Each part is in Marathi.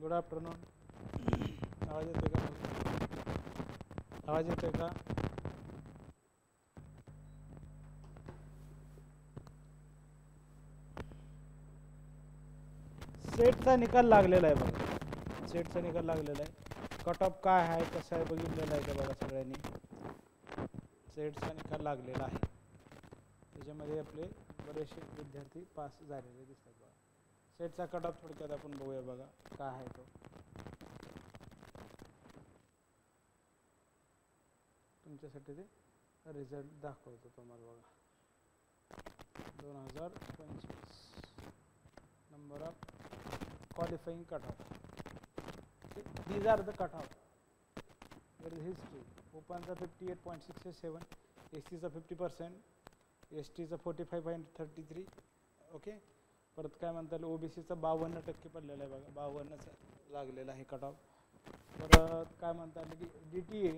Good afternoon. आवाज येतोय का? आवाज येतोय का? सेटचा निकाल लागलेला आहे बघा. सेटचा निकाल लागलेला आहे. कट ऑफ काय आहे कसं आहे बघितलेलं आहे का बघा सगळ्यांनी. सेटचा निकाल लागलेला आहे. त्याच्यामध्ये आपले बरेचसे विद्यार्थी पास झालेले दिसतात बघा. सेटचा कट ऑफ थोडक्यात आपण बघूया बघा काय आहे तो. तुमच्यासाठी ते रिझल्ट दाखवतो तुम्हाला बघा. 2025 number of qualifying cutoff. These are the cutoff. There is history. Open the 58.67, SC चा 50%, ST चा 45.33. ओके. परत काय म्हणतात OBC चा 52% पडलेला आहे बघा. 52चा लागलेला आहे कट ऑफ. परत काय म्हणतात की DTA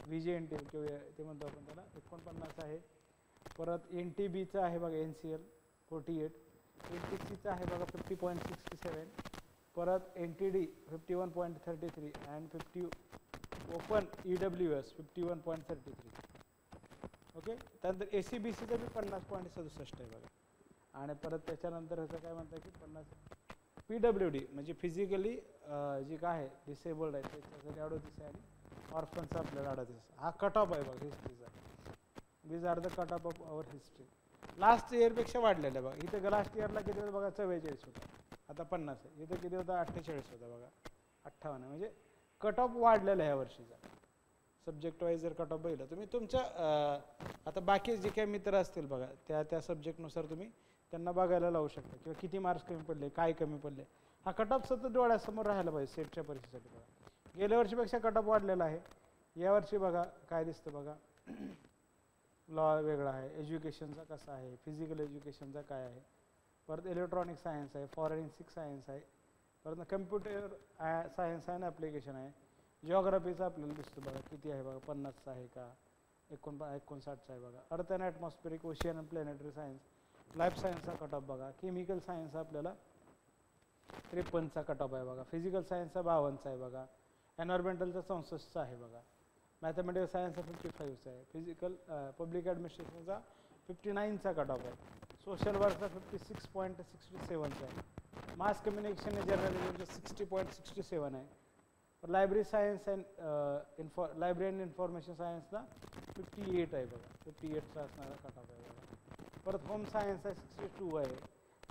VJNT किंवा ते म्हणतो आपण त्याला 49 आहे. परत NTB चा आहे बघा NCL 48. NTC चा आहे बघा 50.67. परत NTD 51.33 and 50 open EWS 51.33. Okay. त्यानंतर ACBC चा बी 50.67 आहे बघा. आणि परत त्याच्यानंतर ह्याचं काय म्हणतात की 50 PWD म्हणजे फिजिकली जी काय आहे डिसेबल्ड आहे त्याच्यासाठी 38 आहे आणि ऑर्फनचा आपल्याला 38. हा कट ऑफ आहे बघा हिस्ट्रीचा. These are the cut off of our history. Last इयरपेक्षा वाढलेलं आहे बघा. इथं लास्ट इयरला किती होतं बघा 44 होता, आता 50 आहे. इथं किती होता 48 होता बघा 58. म्हणजे कट ऑफ वाढलेला आहे ह्या वर्षीचा. सब्जेक्ट वाईज जर कट ऑफ बघितलं तुम्ही तुमच्या आता बाकी जे काही मित्र असतील बघा त्या सब्जेक्टनुसार तुम्ही त्यांना बघायला लावू शकता किंवा किती मार्क्स कमी पडले काय कमी पडले. हा कट ऑफ सतत डोळ्यासमोर राहायला पाहिजे सेटच्या परीक्षेसाठी बघा. गेल्या वर्षीपेक्षा कट ऑफ वाढलेला आहे. यावर्षी बघा काय दिसतं बघा. लॉ वेगळा आहे, एज्युकेशनचा कसा आहे, फिजिकल एज्युकेशनचा काय आहे, परत इलेक्ट्रॉनिक सायन्स आहे, फॉरेन्सिक सायन्स आहे, परत कम्प्युटर सायन्स आहे ना ॲप्लिकेशन आहे. जिओग्राफीचा आपल्याला दिसतं बघा किती आहे बघा 50चा आहे का 59चा आहे बघा. अर्थ and atmospheric ocean and planetary science. Life सायन्सचा कट ऑफ बघा. केमिकल सायन्स आपल्याला 53चा कट ऑफ आहे बघा. फिजिकल सायन्सचा 52चा आहे बघा. एन्व्हायरमेंटलचा 64चा आहे बघा. मॅथमॅटिकल सायन्सचा 55चा आहे. फिजिकल पब्लिक ॲडमिनिस्ट्रेशनचा 59चा कट ऑफ आहे. सोशल वर्कचा 56.67चा आहे. मास कम्युनिकेशन आणि जर्नलिझमचा 60.67 आहे. Library science and library and information सायन्सला 58 आहे बघा. 58चा असणारा कट ऑफ आहे बघा. परत होम सायन्सचा 62 आहे.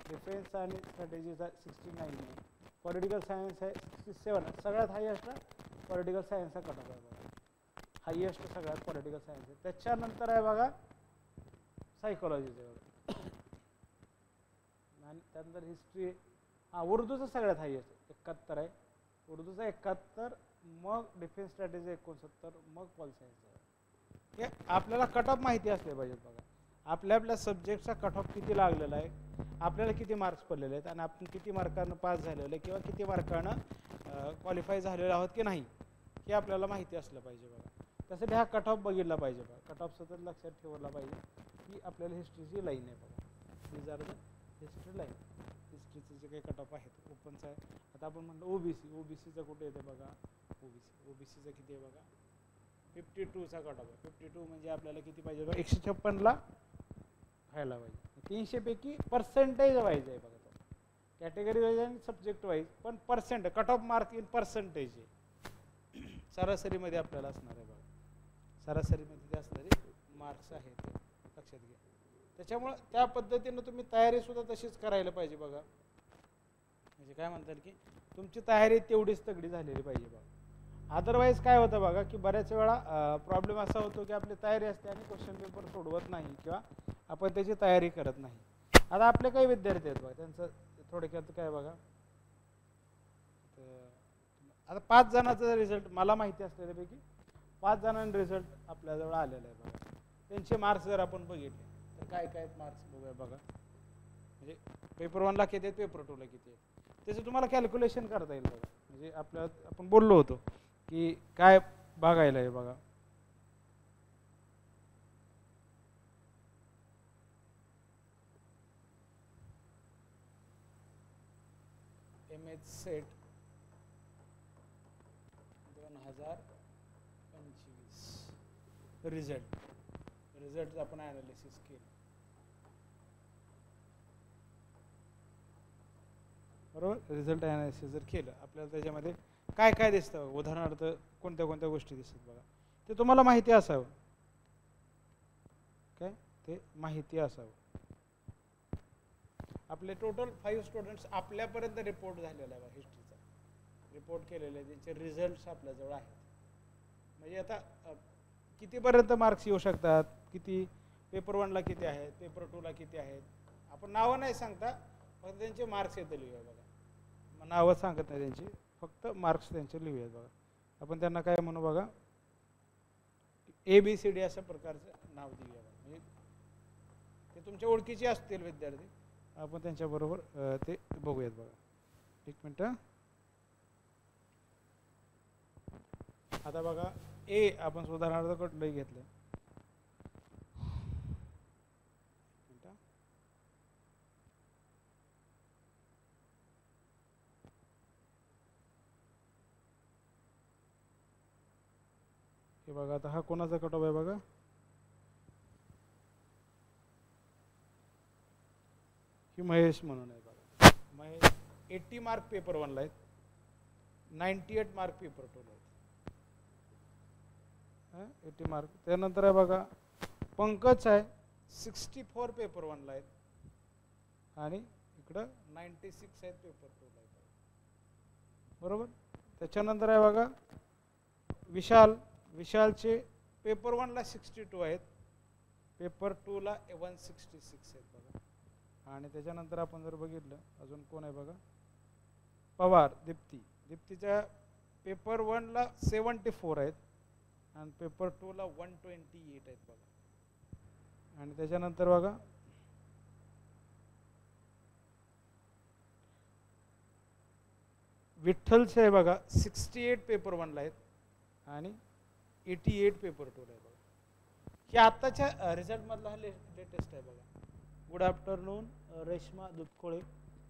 डिफेन्स आणि स्ट्रॅटेजीचा 69 आहे. पॉलिटिकल सायन्स आहे 67. सगळ्यात हायएस्ट पॉलिटिकल सायन्सचा कट ऑफ आहे बघा. हायएस्ट सगळ्यात पॉलिटिकल सायन्स आहे. त्याच्यानंतर आहे बघा सायकोलॉजीचं बघा. आणि त्यानंतर हिस्ट्री. उर्दूचं सगळ्यात हायएस्ट 71 आहे. उर्दूचा 71, मग डिफेन्स स्ट्रॅटेजी 69, मग पॉल सायन्स. हे आपल्याला कट ऑफ माहिती असले पाहिजेत बघा. आपल्या सब्जेक्टचा कट ऑफ किती लागलेला आहे, आपल्याला किती मार्क्स पडलेले आहेत आणि आपण किती मार्कानं पास झालेलं आहे किंवा किती मार्कानं क्वालिफाय झालेलो आहोत की नाही हे आपल्याला माहिती असलं पाहिजे बघा. त्यासाठी हा कट ऑफ बघितला पाहिजे बघा. कट ऑफ सतत लक्षात ठेवला पाहिजे की आपल्याला हिस्ट्रीची लाईन आहे बघा. These are the history line. हिस्ट्रीचे जे काही कट ऑफ आहेत ओपनचं आहे. आता आपण म्हणलं ओबीसीचं कुठे येते बघा. ओबीसीचं किती आहे बघा 52चा कट ऑफ आहे. 52 म्हणजे आपल्याला किती पाहिजे बघा 156ला व्हायला पाहिजे. 300 पैकी पर्सेंटेज वाईज आहे बघा. कॅटेगरी वाईज आणि सब्जेक्ट वाईज पण percent cut off mark in percentage आहे. सरासरीमध्ये आपल्याला असणार आहे बघा. सरासरीमध्ये जे असणारे मार्क्स आहेत लक्षात घ्या. त्याच्यामुळं त्या पद्धतीनं तुम्ही तयारीसुद्धा तशीच करायला पाहिजे बघा. म्हणजे काय म्हणतात की तुमची तयारी तेवढीच तगडी झालेली पाहिजे बघा. अदरवाईज काय होतं बघा की बऱ्याच वेळा प्रॉब्लेम असा होतो की आपली तयारी असते आणि क्वेश्चन पेपर सोडवत नाही किंवा आपण त्याची तयारी करत नाही. आता आपले काही विद्यार्थी आहेत बघा त्यांचं थोडक्यात काय बघा. आता 5 जणांचा रिझल्ट मला माहिती असलेल्यापैकी 5 जणांना रिझल्ट आपल्याजवळ आलेला आहे बघा. त्यांचे मार्क्स जर आपण बघितले तर काय काय मार्क्स बघूया बघा. म्हणजे पेपर 1ला किती आहेत, पेपर 2ला किती आहेत, त्याचं तुम्हाला कॅल्क्युलेशन करता येईल बघा. म्हणजे आपण बोललो होतो की काय बघायला आहे बघा. एमएच सेट 2025 रिझल्ट आपण ॲनालिसिस केलं. बरोबर, रिझल्ट ॲनालिसिस जर केलं आपल्याला त्याच्यामध्ये काय काय दिसतं, उदाहरणार्थ कोणत्या कोणत्या गोष्टी दिसतात बघा, ते तुम्हाला माहिती असावं. काय ते माहिती असावं. आपले टोटल 5 स्टुडंट्स आपल्यापर्यंत रिपोर्ट झालेला आहे हिस्ट्रीचा, रिपोर्ट केलेले त्यांचे रिझल्ट्स आपल्याजवळ आहेत. म्हणजे आता कितीपर्यंत मार्क्स येऊ शकतात, किती पेपर 1ला किती आहेत, पेपर 2ला किती आहेत, आपण नावं नाही सांगता, फक्त त्यांचे मार्क्स येते लिहूया बघा. नावं सांगत नाही त्यांची, फक्त मार्क्स त्यांचे लिहूयात बघा. आपण त्यांना काय म्हणू बघा, ABCD अशा प्रकारचं नाव देऊया बघा. म्हणजे ते तुमच्या ओळखीचे असतील विद्यार्थी, आपण त्यांच्याबरोबर ते बघूयात बघा. एक मिनटं. आता बघा ए आपण उदाहरणार्थ कुठलंही घेतलं. हे बघा, आता हा कोणाचा कट ऑफ आहे बघा, ही महेश म्हणून आहे बघा. महेश 80 मार्क पेपर 1ला आहेत, 98 मार्क पेपर 2ला आहेत. 80 मार्क. त्यानंतर आहे बघा पंकज आहे, 64 पेपर 1ला आहेत आणि इकडं 96 आहेत पेपर 2ला आहेत. बरोबर. त्याच्यानंतर आहे बघा विशालचे पेपर 1ला 62 आहेत, पेपर 2ला 166 आहेत बघा. आणि त्याच्यानंतर आपण जर बघितलं अजून कोण आहे बघा, पवार दीप्तीच्या पेपर 1ला 74 आहेत आणि पेपर 2ला 128 आहेत बघा. आणि त्याच्यानंतर बघा विठ्ठलचे आहे बघा 68 पेपर 1ला आहेत आणि 88 पेपर 2ला आहे बघा. हे आत्ताच्या रिझल्टमधला हा लेटेस्ट आहे बघा. Good afternoon Reshma Dudhkole.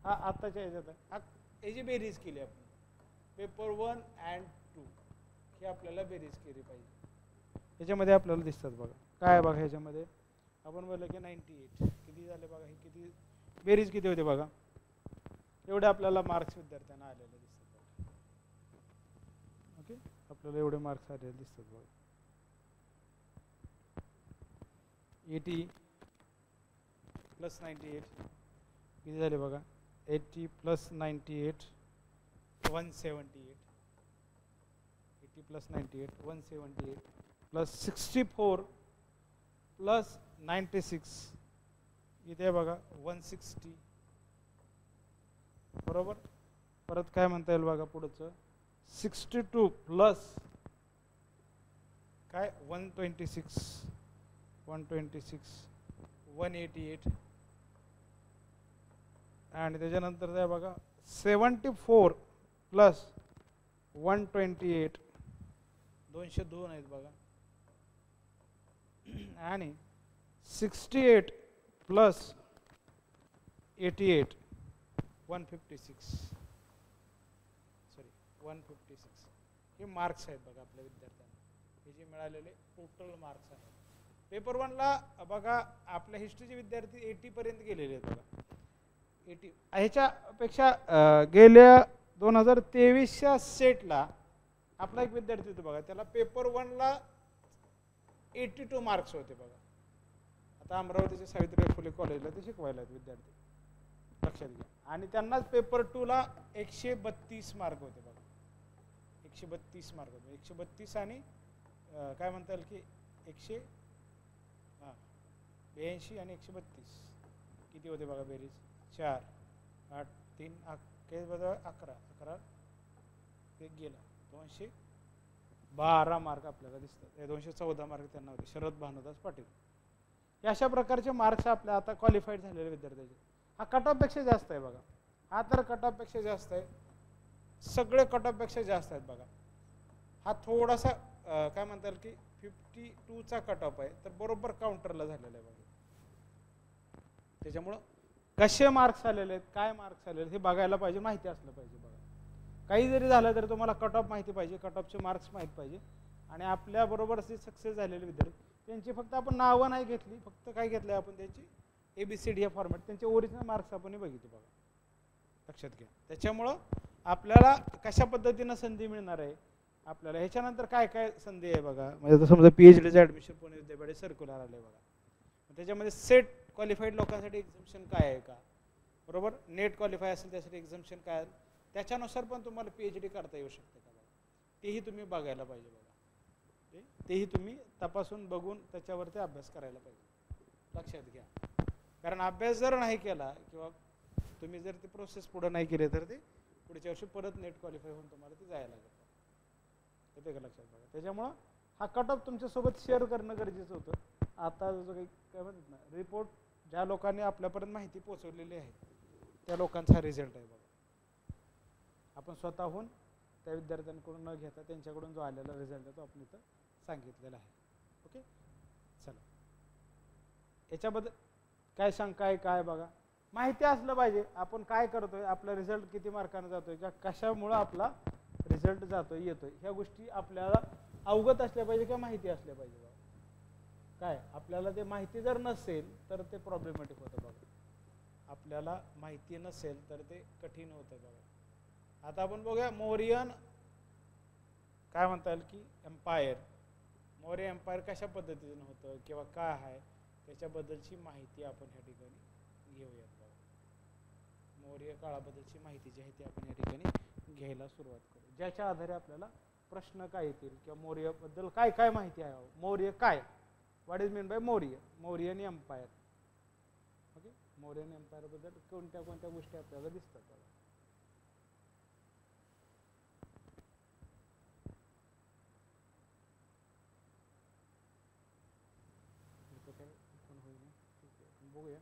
हा आत्ताच्या ह्याच्यात आहे. याची बेरीज केली आपण, पेपर 1 and 2 हे आपल्याला बेरीज केली पाहिजे. ह्याच्यामध्ये आपल्याला दिसतात बघा काय बघा. ह्याच्यामध्ये आपण बोललं की 98 किती झाले बघा, हे किती बेरीज किती होते बघा. एवढे आपल्याला मार्क्स विद्यार्थ्यांना आलेले दिसतात बघा. ओके, आपल्याला एवढे मार्क्स आलेले दिसतात बघा. 80 + 98 किती झाले बघा, 80 + 98 178, 80 + 98 178 + 64 + 96 इथे आहे बघा 160. बरोबर. परत काय म्हणता येईल बघा पुढचं, 62 + काय 126 188 आणि त्याच्यानंतर आहे बघा 74 + 128 202 आहेत बघा. आणि 68 + 88 156 हे मार्क्स आहेत बघा आपल्या विद्यार्थ्यांना. हे जे मिळालेले टोटल मार्क्स आहेत. पेपर 1ला बघा आपल्या हिस्ट्रीचे विद्यार्थी 80 पर्यंत गेलेले आहेत बघा. 80 ह्याच्यापेक्षा गेल्या 2023च्या सेटला आपला एक विद्यार्थी होता बघा, त्याला पेपर 1ला 82 मार्क्स होते बघा. आता अमरावतीच्या सावित्रीबाई फुले कॉलेजला ते शिकवायला आहेत विद्यार्थी, लक्षात घ्या. आणि त्यांनाच पेपर 2ला 132 मार्क होते बघा. 132 मार्क होते. 132 आणि काय म्हणता येईल की 182 आणि 132 किती होते बघा बेरीज, 4 8 3 11 ते गेला 212 मार्क आपल्याला दिसतात. 214 मार्क त्यांना होते, शरद भानुदास पाटील. या अशा प्रकारचे मार्क्स आपल्या आता क्वालिफाईड झालेल्या विद्यार्थ्याचे. हा कट ऑफपेक्षा जास्त आहे बघा. हा तर कट ऑफपेक्षा जास्त आहे, सगळे कट ऑफपेक्षा जास्त आहेत बघा. हा थोडासा काय म्हणता येईल की 52चा कट ऑफ आहे, तर बरोबर काउंटरला झालेला आहे बघा. त्याच्यामुळं कसे मार्क्स आलेले आहेत, काय मार्क्स आलेले हे बघायला पाहिजे, माहिती असलं पाहिजे बघा. काही जरी झालं तरी तुम्हाला कट ऑफ माहिती पाहिजे, कट ऑफचे मार्क्स माहीत पाहिजे. आणि आपल्याबरोबर जे सक्सेस झालेले विद्यार्थी त्यांची फक्त आपण नावं नाही घेतली, फक्त काय घेतलं आपण त्यांची ABCD या फॉर्मॅट, त्यांचे ओरिजिनल मार्क्स आपण बघितले बघा, लक्षात घ्या. त्याच्यामुळं आपल्याला कशा पद्धतीनं संधी मिळणार आहे आपल्याला, ह्याच्यानंतर काय काय संधी आहे बघा. म्हणजे आता समजा PhDचं ॲडमिशन पुणे विद्यापीठात सर्क्युलर आलं आहे बघा, त्याच्यामध्ये सेट क्वालिफाईड लोकांसाठी एक्झम्पशन काय आहे का, बरोबर, नेट क्वालिफाय असेल त्यासाठी एक्झम्पशन काय आहे, त्याच्यानुसार पण तुम्हाला PhD करता येऊ शकते का बघा, तेही तुम्ही बघायला पाहिजे बघा. तेही तुम्ही तपासून बघून त्याच्यावरती अभ्यास करायला पाहिजे, लक्षात घ्या. कारण अभ्यास जर नाही केला किंवा तुम्ही जर ती प्रोसेस पुढे नाही केली तर ते पुढच्या वर्षी परत नेट क्वालिफाय होऊन तुम्हाला ते जायला लागतं, येते का लक्षात बघा. त्याच्यामुळं हा कट ऑफ तुमच्यासोबत शेअर करणं गरजेचं होतं. आता जो काही काय म्हणतात ना, रिपोर्ट ज्या लोकांनी आपल्यापर्यंत माहिती पोहोचवलेली आहे त्या लोकांचा रिझल्ट आहे बघा. आपण स्वतःहून त्या विद्यार्थ्यांकडून न घेता त्यांच्याकडून जो आलेला रिझल्ट आहे तो आपण इथं सांगितलेला आहे. ओके, चला याच्याबद्दल काय शंका आहे काय बघा, माहिती असलं पाहिजे आपण काय करतोय, आपला रिझल्ट किती मार्काने जातोय, का कशामुळं आपला रिझल्ट जातोय येतोय, ह्या गोष्टी आपल्याला अवगत असल्या पाहिजे किंवा माहिती असल्या पाहिजे बघा. काय आपल्याला ते माहिती जर नसेल तर ते प्रॉब्लेमॅटिक होतं बघा, आपल्याला माहिती नसेल तर ते कठीण होतं बघा. आता आपण बघूया मौर्यन काय म्हणता येईल की एम्पायर, मौर्य एम्पायर कशा पद्धतीनं होतं किंवा काय आहे त्याच्याबद्दलची माहिती आपण ह्या ठिकाणी घेऊयात बघा. मौर्य काळाबद्दलची माहिती जी आहे ती आपण या ठिकाणी घ्यायला सुरुवात करू, ज्याच्या आधारे आपल्याला प्रश्न काय येतील किंवा मौर्यबद्दल काय काय माहिती आहे, मौर्य काय, what is mean by Maurya, Mauryan empire. Okay, Mauryan empire बद्दल कोणत्या कोणत्या गोष्टी आपल्याला दिसतात बघा. बघूया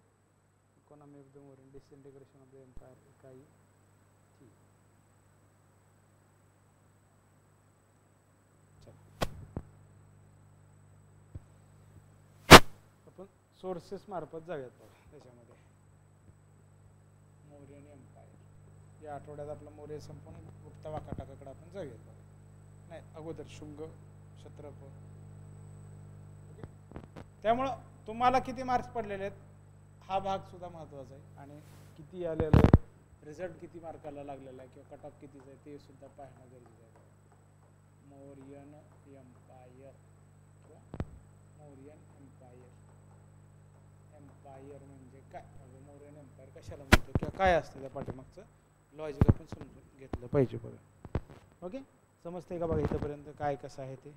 economy of the Mauryan, disintegration of the empire काही ठीक. आपण सोर्सेस मार्फत जाऊयात बघा त्याच्यामध्ये. मौर्यन एम्पायर या आठवड्यात आपला मौर्य संपून गुप्ता वाकाटकाकडे आपण जाऊयात बघा. नाही अगोदर शुंग क्षत्रप. ओके, त्यामुळं तुम्हाला किती मार्क्स पडलेले आहेत हा भाग सुद्धा महत्त्वाचा आहे, आणि किती आलेलं आहे, रिझल्ट किती मार्काला लागलेला आहे किंवा कट ऑफ कितीचं आहे ते सुद्धा पाहणं गरजेचं आहे. मौर्यन एम्पायर किंवा मौर्यन एम्पायर, एम्पायर म्हणजे काय, मौर्यन एम्पायर कशाला म्हणतो किंवा काय असतं त्या पाठीमागचं लॉजिक आपण समजून घेतलं पाहिजे बघा. ओके, समजते का बघा इथंपर्यंत काय कसं आहे ते.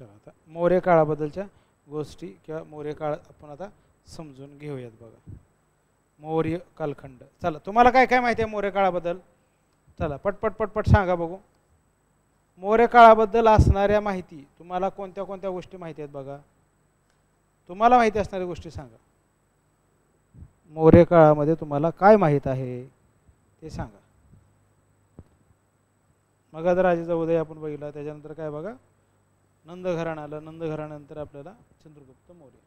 चला आता मौर्य काळाबद्दलच्या गोष्टी किंवा मौर्य काळ आपण आता समजून घेऊयात बघा. मौर्य कालखंड, चला तुम्हाला काय काय माहिती आहे मौर्य काळाबद्दल, चला पटपट पटपट सांगा बघू. मौर्य काळाबद्दल असणाऱ्या माहिती तुम्हाला कोणत्या कोणत्या गोष्टी माहिती आहेत बघा, तुम्हाला माहिती असणाऱ्या गोष्टी सांगा. मौर्य काळामध्ये तुम्हाला काय माहीत आहे ते सांगा. मगध राजाचा उदय आपण बघितला, त्याच्यानंतर काय बघा नंद घराणं आलं, नंद घराण्यानंतर आपल्याला चंद्रगुप्त मौर्य,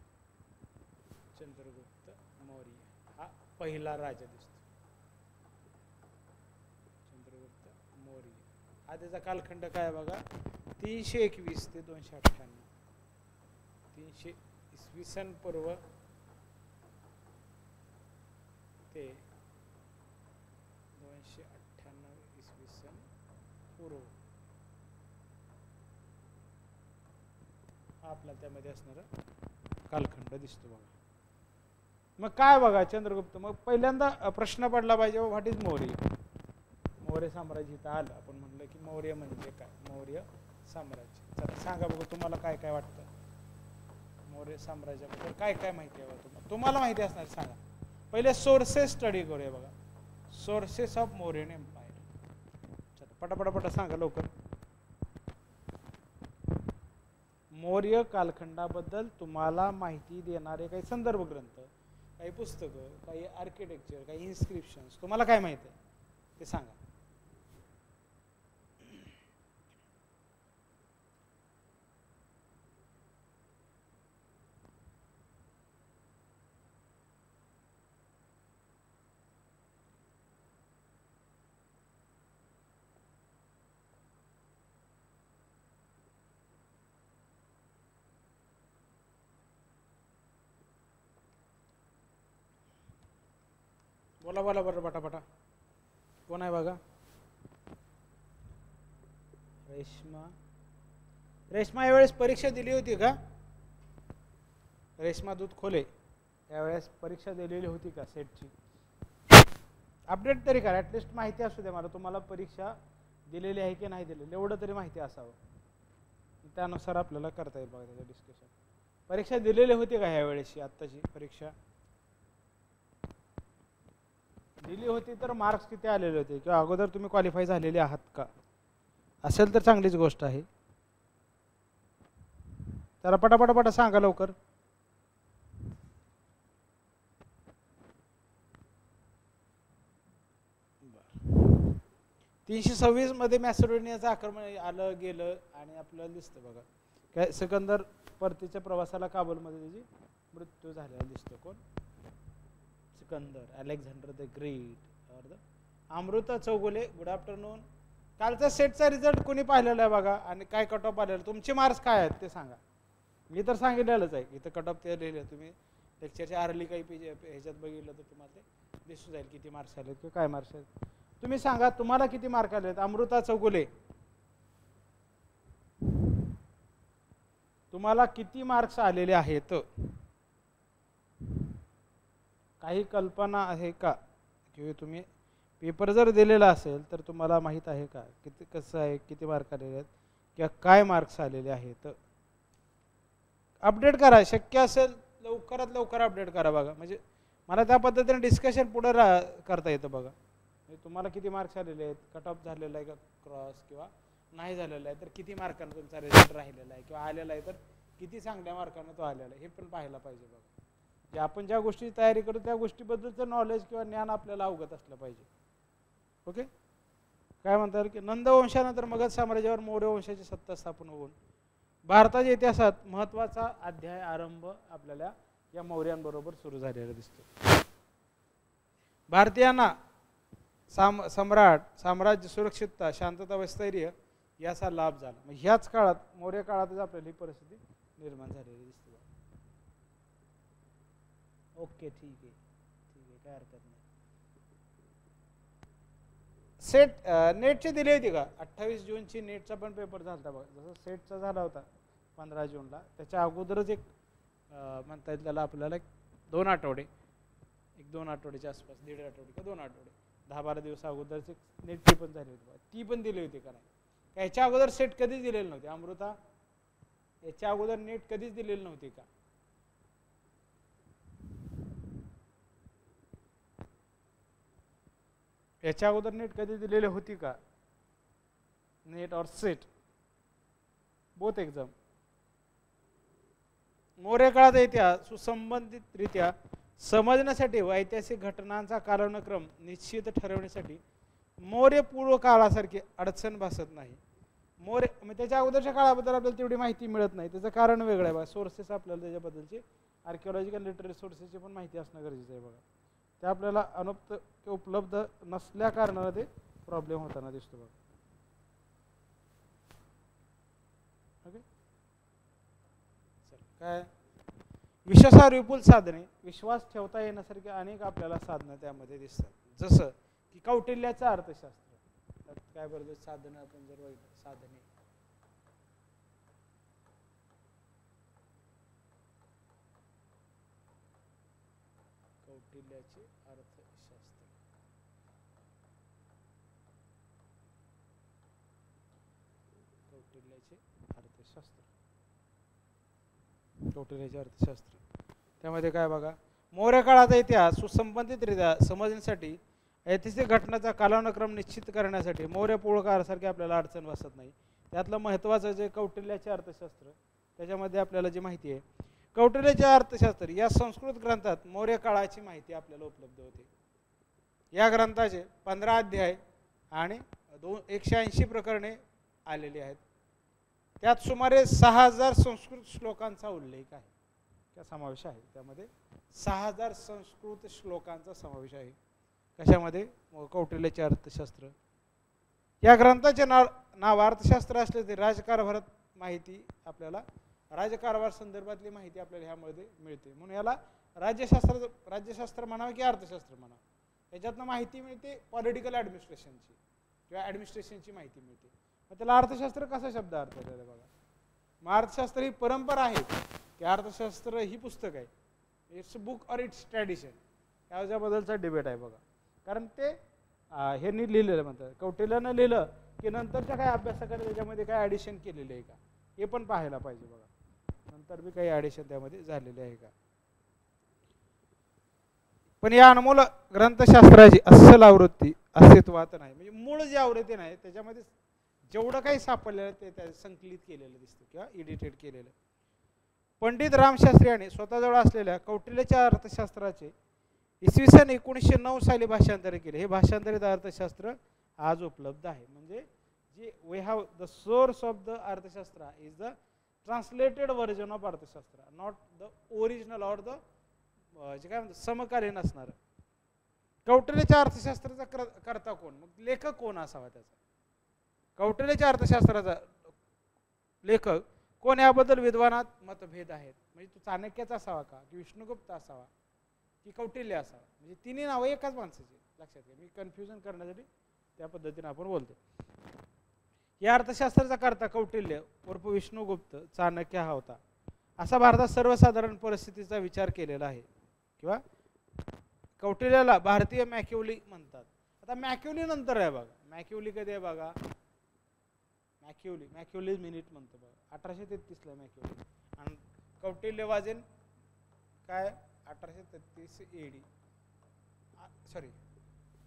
चंद्रगुप्त मौर्य हा पहिला राजा दिसतो. चंद्रगुप्त मौर्य हा त्याचा कालखंड काय बघा 321 ते 298, 300 इसवी सन पूर्व ते 298 इसवी सन पूर्व हा आपला त्यामध्ये असणारा कालखंड दिसतो बघा. मग काय बघा चंद्रगुप्त, मग पहिल्यांदा प्रश्न पडला पाहिजे व्हॉट इज मौर्य. मौर्य साम्राज्य इथं आलं, आपण म्हणलं की मौर्य म्हणजे काय, मौर्य साम्राज्य. चला सांगा बघू तुम्हाला काय काय वाटतं मौर्य साम्राज्याबद्दल, काय काय माहिती आहे बघा तुम्हाला माहिती असणार सांगा. पहिले सोर्सेस स्टडी करूया बघा, सोर्सेस ऑफ मौर्यन एम्पायर. चला पटापटापटा सांगा लवकर. मौर्य कालखंडाबद्दल तुम्हाला माहिती देणारे काही संदर्भ ग्रंथ, काही पुस्तकं, काही आर्किटेक्चर, काही इन्स्क्रिप्शन्स तुम्हाला काय माहिती आहे ते सांगा. बोला बोला बरं पटापटा. कोण आहे बघा? रेश्मा. रेश्मा यावेळेस परीक्षा दिली होती का? रेश्मा दूध खोले यावेळेस परीक्षा दिलेली होती का सेटची? अपडेट तरी करा, ॲटलिस्ट माहिती असू द्या मला तुम्हाला परीक्षा दिलेली आहे की नाही दिलेली, एवढं तरी माहिती असावं. त्यानुसार आपल्याला करता येईल बघा त्याचं डिस्कशन. परीक्षा दिलेली होती का ह्या वेळेसची? आत्ताची परीक्षा दिली होती तर मार्क्स किती आलेले होते, किंवा अगोदर तुम्ही क्वालिफाय झालेले आहात का? असेल तर चांगलीच गोष्ट आहे. त्याला पटापटापटा सांगा लवकर. बरं. 326 मध्ये मॅसेडोनियाचं आक्रमण आलं गेलं आणि आपल्याला दिसतं बघा काय, सिकंदर परतीच्या प्रवासाला काबूलमध्ये त्याची मृत्यू झालेला दिसतो. कोण? Sikandar, Alexander the great. Amruta Chaugule, good afternoon. कालचा सेटचा रिझल्ट कोणी पाहिलेला आहे बघा, आणि काय कट ऑफ आलेला, तुमचे मार्क्स काय आहेत ते सांगा. मी तर सांगितलेलंच आहे, इथं कट ऑफ ते लिहिले, तुम्ही लेक्चरच्या आरली काही पेज ह्याच्यात बघितलं तर तुम्हाला ते दिसून जाईल किती मार्क्स आले किंवा काय मार्क्स आहेत. तुम्ही सांगा तुम्हाला किती मार्क आले आहेत. अमृता चौगुले, तुम्हाला किती मार्क्स आलेले आहेत? काही कल्पना आहे का? किंवा तुम्ही पेपर जर दिलेला असेल तर तुम्हाला माहीत आहे का किती कसं आहे, किती मार्क आलेले आहेत किंवा काय मार्क्स आलेले आहेत? अपडेट करा, शक्य असेल लवकरात लवकर अपडेट करा बघा, म्हणजे मला त्या पद्धतीने डिस्कशन पुढे करता येतं बघा. म्हणजे तुम्हाला किती मार्क्स आलेले आहेत, कट ऑफ झालेला आहे का क्रॉस किंवा नाही झालेला आहे तर किती मार्कांना तुमचा रिझल्ट राहिलेला आहे किंवा आलेला आहे तर किती चांगल्या मार्कांना तो आलेला आहे हे पण पाहायला पाहिजे बघा. जे आपण ज्या गोष्टी तयारी करू त्या गोष्टीबद्दलचं नॉलेज किंवा ज्ञान आपल्याला अवगत असलं पाहिजे. ओके, काय म्हणतात की नंदवंशानंतर मगध साम्राज्यावर मौर्य वंशाची सत्ता स्थापन होऊन भारताच्या इतिहासात महत्त्वाचा अध्याय आरंभ आपल्याला या मौर्यांबरोबर सुरू झालेला दिसतो. भारतीयांना साम्राज्य सुरक्षितता, शांतता व स्थैर्य याचा लाभ झाला. मग ह्याच काळात मौर्य काळातच आपल्याला ही परिस्थिती निर्माण झालेली दिसते. ओके, ठीक आहे काय हरकत नाही. सेट नेटची दिली होती का? 28 जूनची नेटचा पण पेपर झाला होता बघा. जसं सेटचा झाला होता 15 जूनला, त्याच्या अगोदरच एक म्हणता येईल त्याला आपल्याला 2 आठवडे, 1-2 आठवड्याच्या आसपास, 1.5 आठवडे का 2 आठवडे, 10-12 दिवस अगोदरची नेटची पण झाली होती. ती पण दिली होती का नाही? याच्या अगोदर सेट कधीच दिलेली नव्हती. अमृता, याच्या अगोदर नेट कधीच दिलेली नव्हती का? याच्या अगोदर नेट कधी दिलेली होती का? नेट और सेट बोथ एक्झाम. मौर्य काळाचा इतिहास सुसंबंधितरित्या समजण्यासाठी व ऐतिहासिक घटनांचा कालानुक्रम निश्चित ठरवण्यासाठी मौर्य पूर्व काळासारखी अडचण भासत नाही. मौर्य म्हणजे त्याच्या अगोदरच्या काळाबद्दल आपल्याला तेवढी माहिती मिळत नाही, त्याचं कारण वेगळं आहे बघा. सोर्सेस आपल्याला त्याच्याबद्दलचे आर्किओलॉजिकल लिटररी सोर्सेसची पण माहिती असणं गरजेचं आहे बघा. ते आपल्याला उपलब्ध नसल्या कारणाने ते प्रॉब्लेम होताना दिसतो बघा. ओके, चल काय विश्वासार्ह विपुल साधने, विश्वास ठेवता येण्यासारखी अनेक आपल्याला साधनं त्यामध्ये दिसतात. जसं की कौटिल्याचं अर्थशास्त्र, त्यात काय बरोबर साधनं आपण जर बघितलं, साधने कौटिल्याचे अर्थशास्त्र, कौटिल्याचे अर्थशास्त्र. त्यामध्ये काय बघा, मौर्य काळाचा इतिहास सुसंबंधितरित्या समजण्यासाठी ऐतिहासिक घटनांचा कालानुक्रम निश्चित करण्यासाठी मौर्य पूर्व काळासारखी आपल्याला अडचण भासत नाही. त्यातलं महत्त्वाचं जे कौटिल्याचे अर्थशास्त्र, त्याच्यामध्ये आपल्याला जी माहिती आहे, कौटिल्याचे अर्थशास्त्र या संस्कृत ग्रंथात मौर्य काळाची माहिती आपल्याला उपलब्ध होते. या ग्रंथाचे 15 अध्याय आणि 180 प्रकरणे आलेली आहेत. त्यात सुमारे 6000 संस्कृत श्लोकांचा उल्लेख आहे किंवा समावेश आहे. त्यामध्ये 6000 संस्कृत श्लोकांचा समावेश आहे. कशामध्ये? कौटिल्याचे अर्थशास्त्र. या ग्रंथाचे नाव अर्थशास्त्र असले तरी राजकारभारात माहिती आपल्याला, राजकारभार संदर्भातली माहिती आपल्याला ह्यामध्ये मिळते. म्हणून याला राज्यशास्त्र म्हणावं की अर्थशास्त्र म्हणावं, याच्यातनं माहिती मिळते पॉलिटिकल ॲडमिनिस्ट्रेशनची किंवा ॲडमिनिस्ट्रेशनची माहिती मिळते. मग त्याला अर्थशास्त्र कसा शब्द अर्थ आहे बघा. मग अर्थशास्त्र ही परंपरा आहे की अर्थशास्त्र ही पुस्तक आहे, it's book or it's tradition, याच्याबद्दलचा डिबेट आहे बघा. कारण ते हे लिहिलेलं म्हणतात, कौटिल्यानं लिहिलं की नंतरच्या काय अभ्यासकाने त्याच्यामध्ये काय ॲडिशन केलेले आहे का हे पण पाहायला पाहिजे बघा. नंतर बी काही ॲडिशन त्यामध्ये झालेले आहे का. पण या अनमोल ग्रंथशास्त्राची अस्सल आवृत्ती अस्तित्वात नाही. म्हणजे मूळ जी आवृत्ती नाही त्याच्यामध्ये जेवढं काही सापडलेलं ते संकलित केलेलं दिसतं किंवा एडिटेड केलेलं. पंडित रामशास्त्री यांनी स्वतःजवळ असलेल्या कौटिल्याच्या अर्थशास्त्राचे इसवी सन 1909 साली भाषांतर केले. हे भाषांतरित अर्थशास्त्र आज उपलब्ध आहे. म्हणजे जे we have the source of the Arthashastra is the translated version of Arthashastra, not the original or the जे काय म्हणतात समकालीन असणार. कौटिल्याच्या अर्थशास्त्राचा कर्ता कोण, मग लेखक कोण असावा त्याचा. कौटिल्याच्या अर्थशास्त्राचा लेखक कोण याबद्दल विद्वानात मतभेद आहेत. म्हणजे तो चाणक्याचा असावा का, की विष्णुगुप्त असावा, की कौटिल्य असावा. म्हणजे तिन्ही नावं एकाच माणसाची, लक्षात घ्या. मी कन्फ्युजन करण्यासाठी त्या पद्धतीने आपण बोलतो. या अर्थशास्त्राचा कर्ता कौटिल्य उर्फ विष्णुगुप्त चाणक्य हा होता असा भारतात सर्वसाधारण परिस्थितीचा विचार केलेला आहे. किंवा कौटिल्याला भारतीय मॅकिवली म्हणतात. आता मॅकिवली नंतर आहे बघा. मॅकिवली कधी आहे बघा, मॅकिवली मिनिट म्हणतो बघा, 1833ला मॅकिवली. आणि कौटिल्य वाजेन काय 1833 AD. सॉरी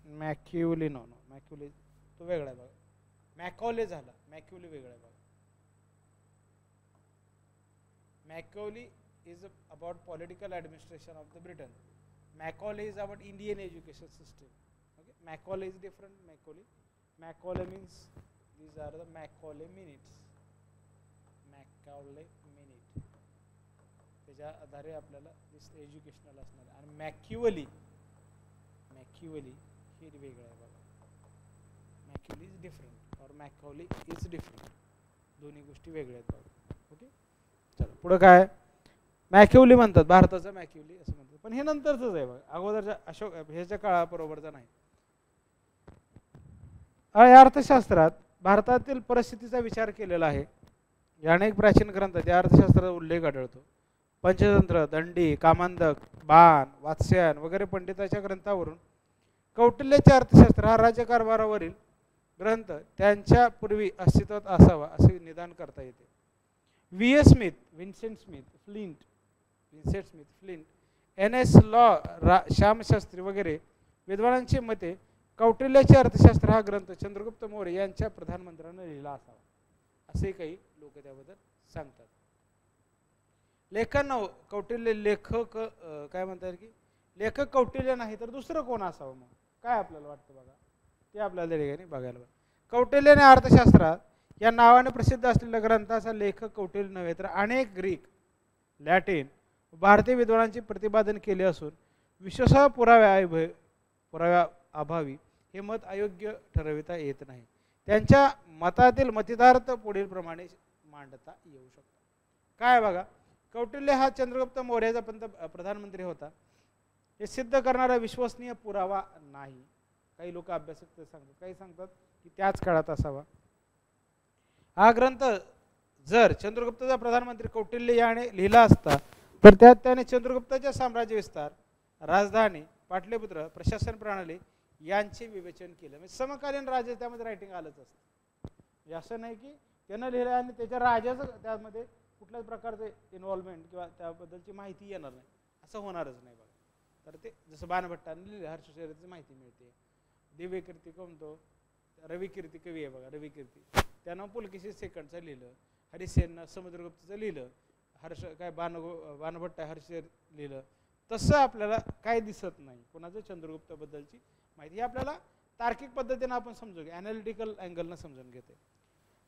मॅकिवली मॅकिवली तो वेगळा आहे बघा. मॅकॉले झाला, मॅकिवली वेगळा आहे बघा. Macaulay is about political administration of the Britain. Macaulay is about Indian education system. Okay, Macaulay is different. Macaulay means these are the Macaulay minutes. Macaulay minute. त्याच्या आधारे आपल्याला एज्युकेशनल असणार. आणि मॅक्युअली हे वेगळं आहे बघा. मॅक्युअली इज डिफरंट और मॅकॉले इज डिफरंट. दोन्ही गोष्टी वेगळ्या आहेत बघा. ओके, चला पुढे काय मॅकिवली म्हणतात, भारताचा मॅकिवली असं म्हणतात. पण हे नंतरच आहे बघा, अगोदरच्या अशोक ह्याच्या काळाबरोबरचा नाही. या अर्थशास्त्रात भारतातील परिस्थितीचा विचार केलेला आहे. या अनेक प्राचीन ग्रंथात या अर्थशास्त्राचा उल्लेख आढळतो. पंचतंत्र, दंडी, कामांदक, बाण, वात्स्यायन वगैरे पंडिताच्या ग्रंथावरून कौटिल्याचे अर्थशास्त्र हा राज्यकारभारावरील ग्रंथ त्यांच्या पूर्वी अस्तित्वात असावा असे निदान करता येते. Vincent Smith, Flint, NS Law, Shamasastry वगैरे विद्वानांची मते कौटिल्याचे अर्थशास्त्र हा ग्रंथ चंद्रगुप्त मौर्य यांच्या प्रधानमंत्र्यांना लिहिला असावा असे काही लोक त्याबद्दल सांगतात. लेखन कौटिल्य लेखक काय म्हणतात की लेखक कौटिल्य नाही तर दुसरं कोण असावं, मग काय आपल्याला वाटतं बघा, ते आपल्याला त्या ठिकाणी बघायला. कौटिल्याने अर्थशास्त्रात या नावाने प्रसिद्ध असलेल्या ग्रंथाचा लेखक कौटिल्य नव्हे तर अनेक ग्रीक, लॅटिन, भारतीय विद्वानांचे प्रतिपादन केले असून विश्वासार्ह पुराव्या अभावी हे मत अयोग्य ठरविता येत नाही. त्यांच्या मतातील मतितार्थ पुढील प्रमाणे मांडता येऊ शकतो. काय बघा, कौटिल्य हा चंद्रगुप्त मौर्याचा प्रधानमंत्री होता हे सिद्ध करणारा विश्वसनीय पुरावा नाही. काही लोक अभ्यासक सांगतात, काही सांगतात की त्याच काळात असावा. हा ग्रंथ जर चंद्रगुप्ताचा प्रधानमंत्री कौटिल्य याने लिहिला असता तर त्यात त्याने चंद्रगुप्ताच्या साम्राज्य विस्तार, राजधानी, पाटलीपुत्र, प्रशासन प्रणाली यांचे विवेचन केलं. म्हणजे समकालीन राज्य त्यामध्ये रायटिंग आलंच असतं. असं नाही की त्यानं लिहिलं आणि त्याच्या राजाचं त्यामध्ये कुठल्याच प्रकारचे इन्व्हॉल्वमेंट किंवा त्याबद्दलची माहिती येणार नाही, असं होणारच नाही बघा. तर ते जसं बाणभट्टाने लिहिलं हर्षचरित्राची माहिती मिळते. दिव्यकीर्ती कोणतो, रविकीर्ती कवी आहे बघा, रविकीर्ती त्यानं पुलकेशी सेकंडचं लिहिलं. हरिसेननं समुद्रगुप्तचं लिहिलं. बाणभट्ट हर्षचरित्र लिहिलं. तसं आपल्याला काय दिसत नाही कोणाचं चंद्रगुप्ताबद्दलची माहिती. ही आपल्याला तार्किक पद्धतीने आपण समजून घ्या, ॲनालिटिकल अँगलनं समजून घेते.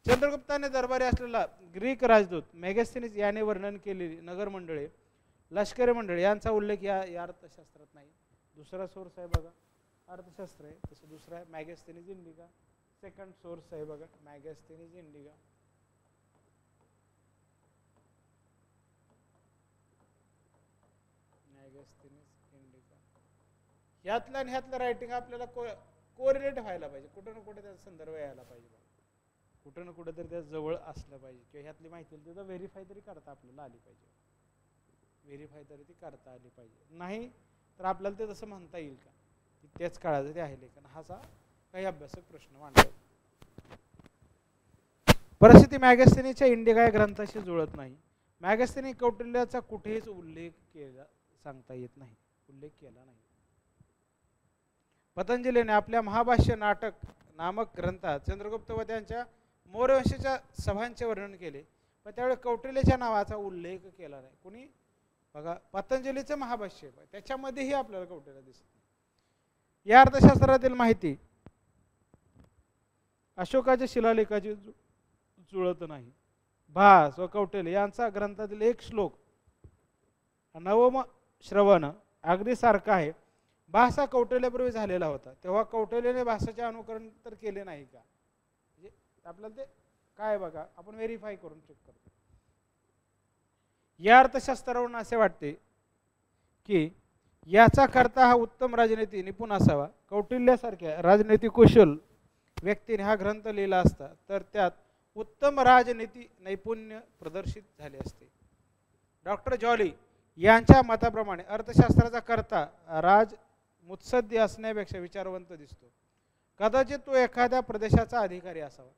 चंद्रगुप्ताने दरबारी असलेला ग्रीक राजदूत मेगस्थेनिस याने वर्णन केलेली नगर मंडळे, लष्करी मंडळे यांचा उल्लेख या अर्थशास्त्रात नाही. दुसरा सोर्स आहे बघा अर्थशास्त्र आहे, तसं दुसरा आहे मॅगस्थेनिस इंडिका. सेकंड सोर्स आहे बघा मॅगस्थेनिस इंडिका. ह्यातलं आणि ह्यातलं रायटिंग आपल्याला कोरिलेट व्हायला पाहिजे, कुठं ना कुठं त्याचा संदर्भ यायला पाहिजे, कुठं ना कुठं तरी त्या जवळ असलं पाहिजे, किंवा ह्यातली माहिती तिथं व्हेरीफाय तरी करता आपल्याला आली पाहिजे, व्हेरीफाय तरी ती करता आली पाहिजे. नाही तर आपल्याला ते तसं म्हणता येईल का की तेच काळाचं ते आहे लेखन, हाचा काही अभ्यासक प्रश्न मांडतात. परिस्थिती मॅगॅस्थिनीच्या इंडिका या ग्रंथाशी जुळत नाही. मॅगॅस्थिनी कौटिल्याचा कुठेच उल्लेख केला सांगता येत नाही, उल्लेख केला नाही. पतंजलीने आपल्या महाभाष्य नाटक नामक ग्रंथात चंद्रगुप्त व त्यांच्या मौर्यवंशाच्या सभांचे वर्णन केले, पण त्यावेळी कौटिल्याच्या नावाचा उल्लेख केला नाही. कुणी बघा, पतंजलीचं महाभाष्य त्याच्यामध्येही आपल्याला कौटिल्य दिसत नाही. या अर्थशास्त्रातील माहिती अशोकाच्या शिलालेखाची जुळत नाही. भास व कौटिल्य यांचा ग्रंथातील एक श्लोक नवम श्रवण अगदी सारखा आहे. भास हा कौटिल्यापूर्वी झालेला होता, तेव्हा कौटिल्याने भाषेचे अनुकरण तर केले नाही का? म्हणजे आपल्याला ते काय बघा, आपण व्हेरीफाय करून चेक करतो. या अर्थशास्त्रावरून असे वाटते की याचा करता हा उत्तम राजनीती निपुण असावा. कौटिल्यासारख्या राजनीती कुशल व्यक्तीने हा ग्रंथ लिहिला असता तर त्यात उत्तम राजनीती नैपुण्य प्रदर्शित झाले असते. डॉक्टर जॉली यांच्या मताप्रमाणे अर्थशास्त्राचा करता राज मुत्सद्दी असण्यापेक्षा विचारवंत दिसतो. कदाचित तो एखाद्या प्रदेशाचा अधिकारी असावा.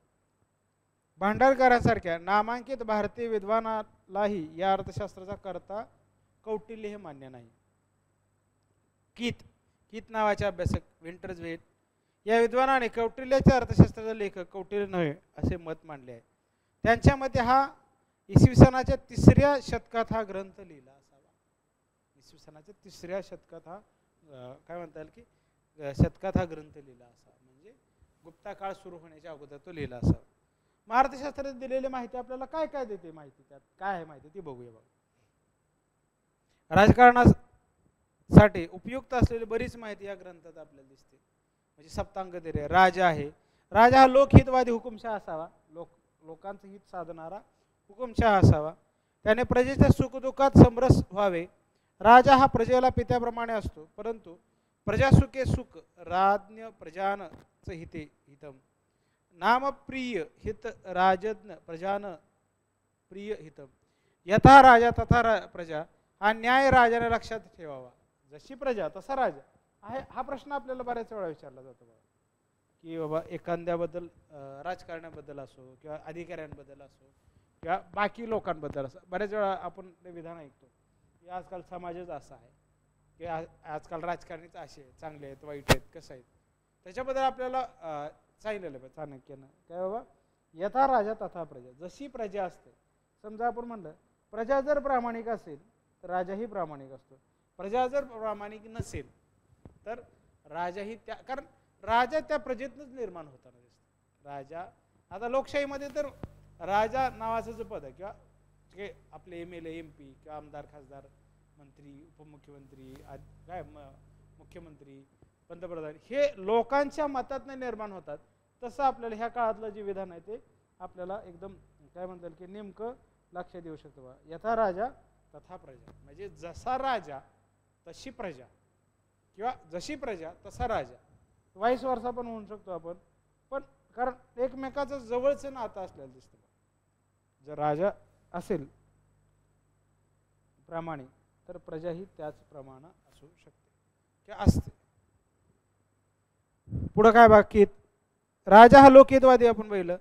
भांडारकरांसारख्या नामांकित भारतीय विद्वानालाही या अर्थशास्त्राचा करता कौटिल्य हे मान्य नाही. कीत नावाचे अभ्यासक विंटर्सवेट या विद्वानाने कौटिल्याच्या अर्थशास्त्राचा लेखक कौटिल्य नव्हे असे मत मांडले आहे. त्यांच्या मते हा इसवी सनाच्या 3ऱ्या शतकात हा ग्रंथ लिहिला असावा. इसवी सनाच्या 3ऱ्या शतकात हा काय म्हणता येईल की शतकात हा ग्रंथ लिहिला असावा, म्हणजे गुप्ता काळ सुरू होण्याच्या अगोदर तो लिहिला असावा. मग अर्थशास्त्रात दिलेली माहिती आपल्याला काय काय देते, माहिती त्यात काय आहे माहिती ती बघूया. बघा, राजकारणासाठी उपयुक्त असलेली बरीच माहिती या ग्रंथात आपल्याला दिसते. म्हणजे सप्तांग दिले, राजा आहे, राजा हा लोकहितवादी हुकुमशाह असावा, लोकांचं हित साधणारा हुकुमशाह असावा. त्याने प्रजेच्या सुखदुःखात समरस व्हावे. राजा हा प्रजेला पित्याप्रमाणे असतो, परंतु प्रजासुखे सुख राज्ञ प्रजान हिते हितम नाम प्रिय हित राजज्ञ प्रजान प्रिय हितम यथा राजा तथा प्रजा हा न्याय राजाने लक्षात ठेवावा. जशी प्रजा तसा राजा आहे. हा प्रश्न आपल्याला बऱ्याच वेळा विचारला जातो बघा, की बाबा एखाद्याबद्दल राजकारण्याबद्दल असो किंवा अधिकाऱ्यांबद्दल असो किंवा बाकी लोकांबद्दल असो, बऱ्याच वेळा आपण ते विधान ऐकतो की आजकाल समाजच असा आहे, की आजकाल राजकारणीच असे आहेत, चांगले आहेत, वाईट आहेत, कसं आहेत. त्याच्याबद्दल आपल्याला सांगितलेलं आहे चाणक्यानं काय बाबा, यथा राजा तथा प्रजा. जशी प्रजा असते, समजा आपण म्हणलं प्रजा जर प्रामाणिक असेल तर राजाही प्रामाणिक असतो, प्रजा जर प्रामाणिक नसेल तर राजाही त्या, कारण राजा त्या प्रजेतनंच निर्माण होताना दिसतो. राजा आता लोकशाहीमध्ये तर राजा नावाचं जे पद आहे किंवा जे आपले MLA MP किंवा आमदार खासदार मंत्री उपमुख्यमंत्री काय मुख्यमंत्री पंतप्रधान हे लोकांच्या मतातनं निर्माण होतात. तसं आपल्याला ह्या काळातलं जे विधान आहे ते आपल्याला एकदम काय म्हणता येईल की नेमकं लक्षात येऊ शकतं बा. यथा राजा तथा प्रजा, म्हणजे जसा राजा तशी प्रजा किंवा जशी प्रजा तसा राजा, वाईस वर्षा पण होऊ शकतो आपण. पण कारण एकमेकाचं जवळचं नातं असलेलं दिसतं. जर राजा असेल प्रामाणिक तर प्रजाही त्याच प्रमाणे असू शकते किंवा असते. पुढं काय बाकी, राजा हा लोकहितवादी आपण पाहिलं.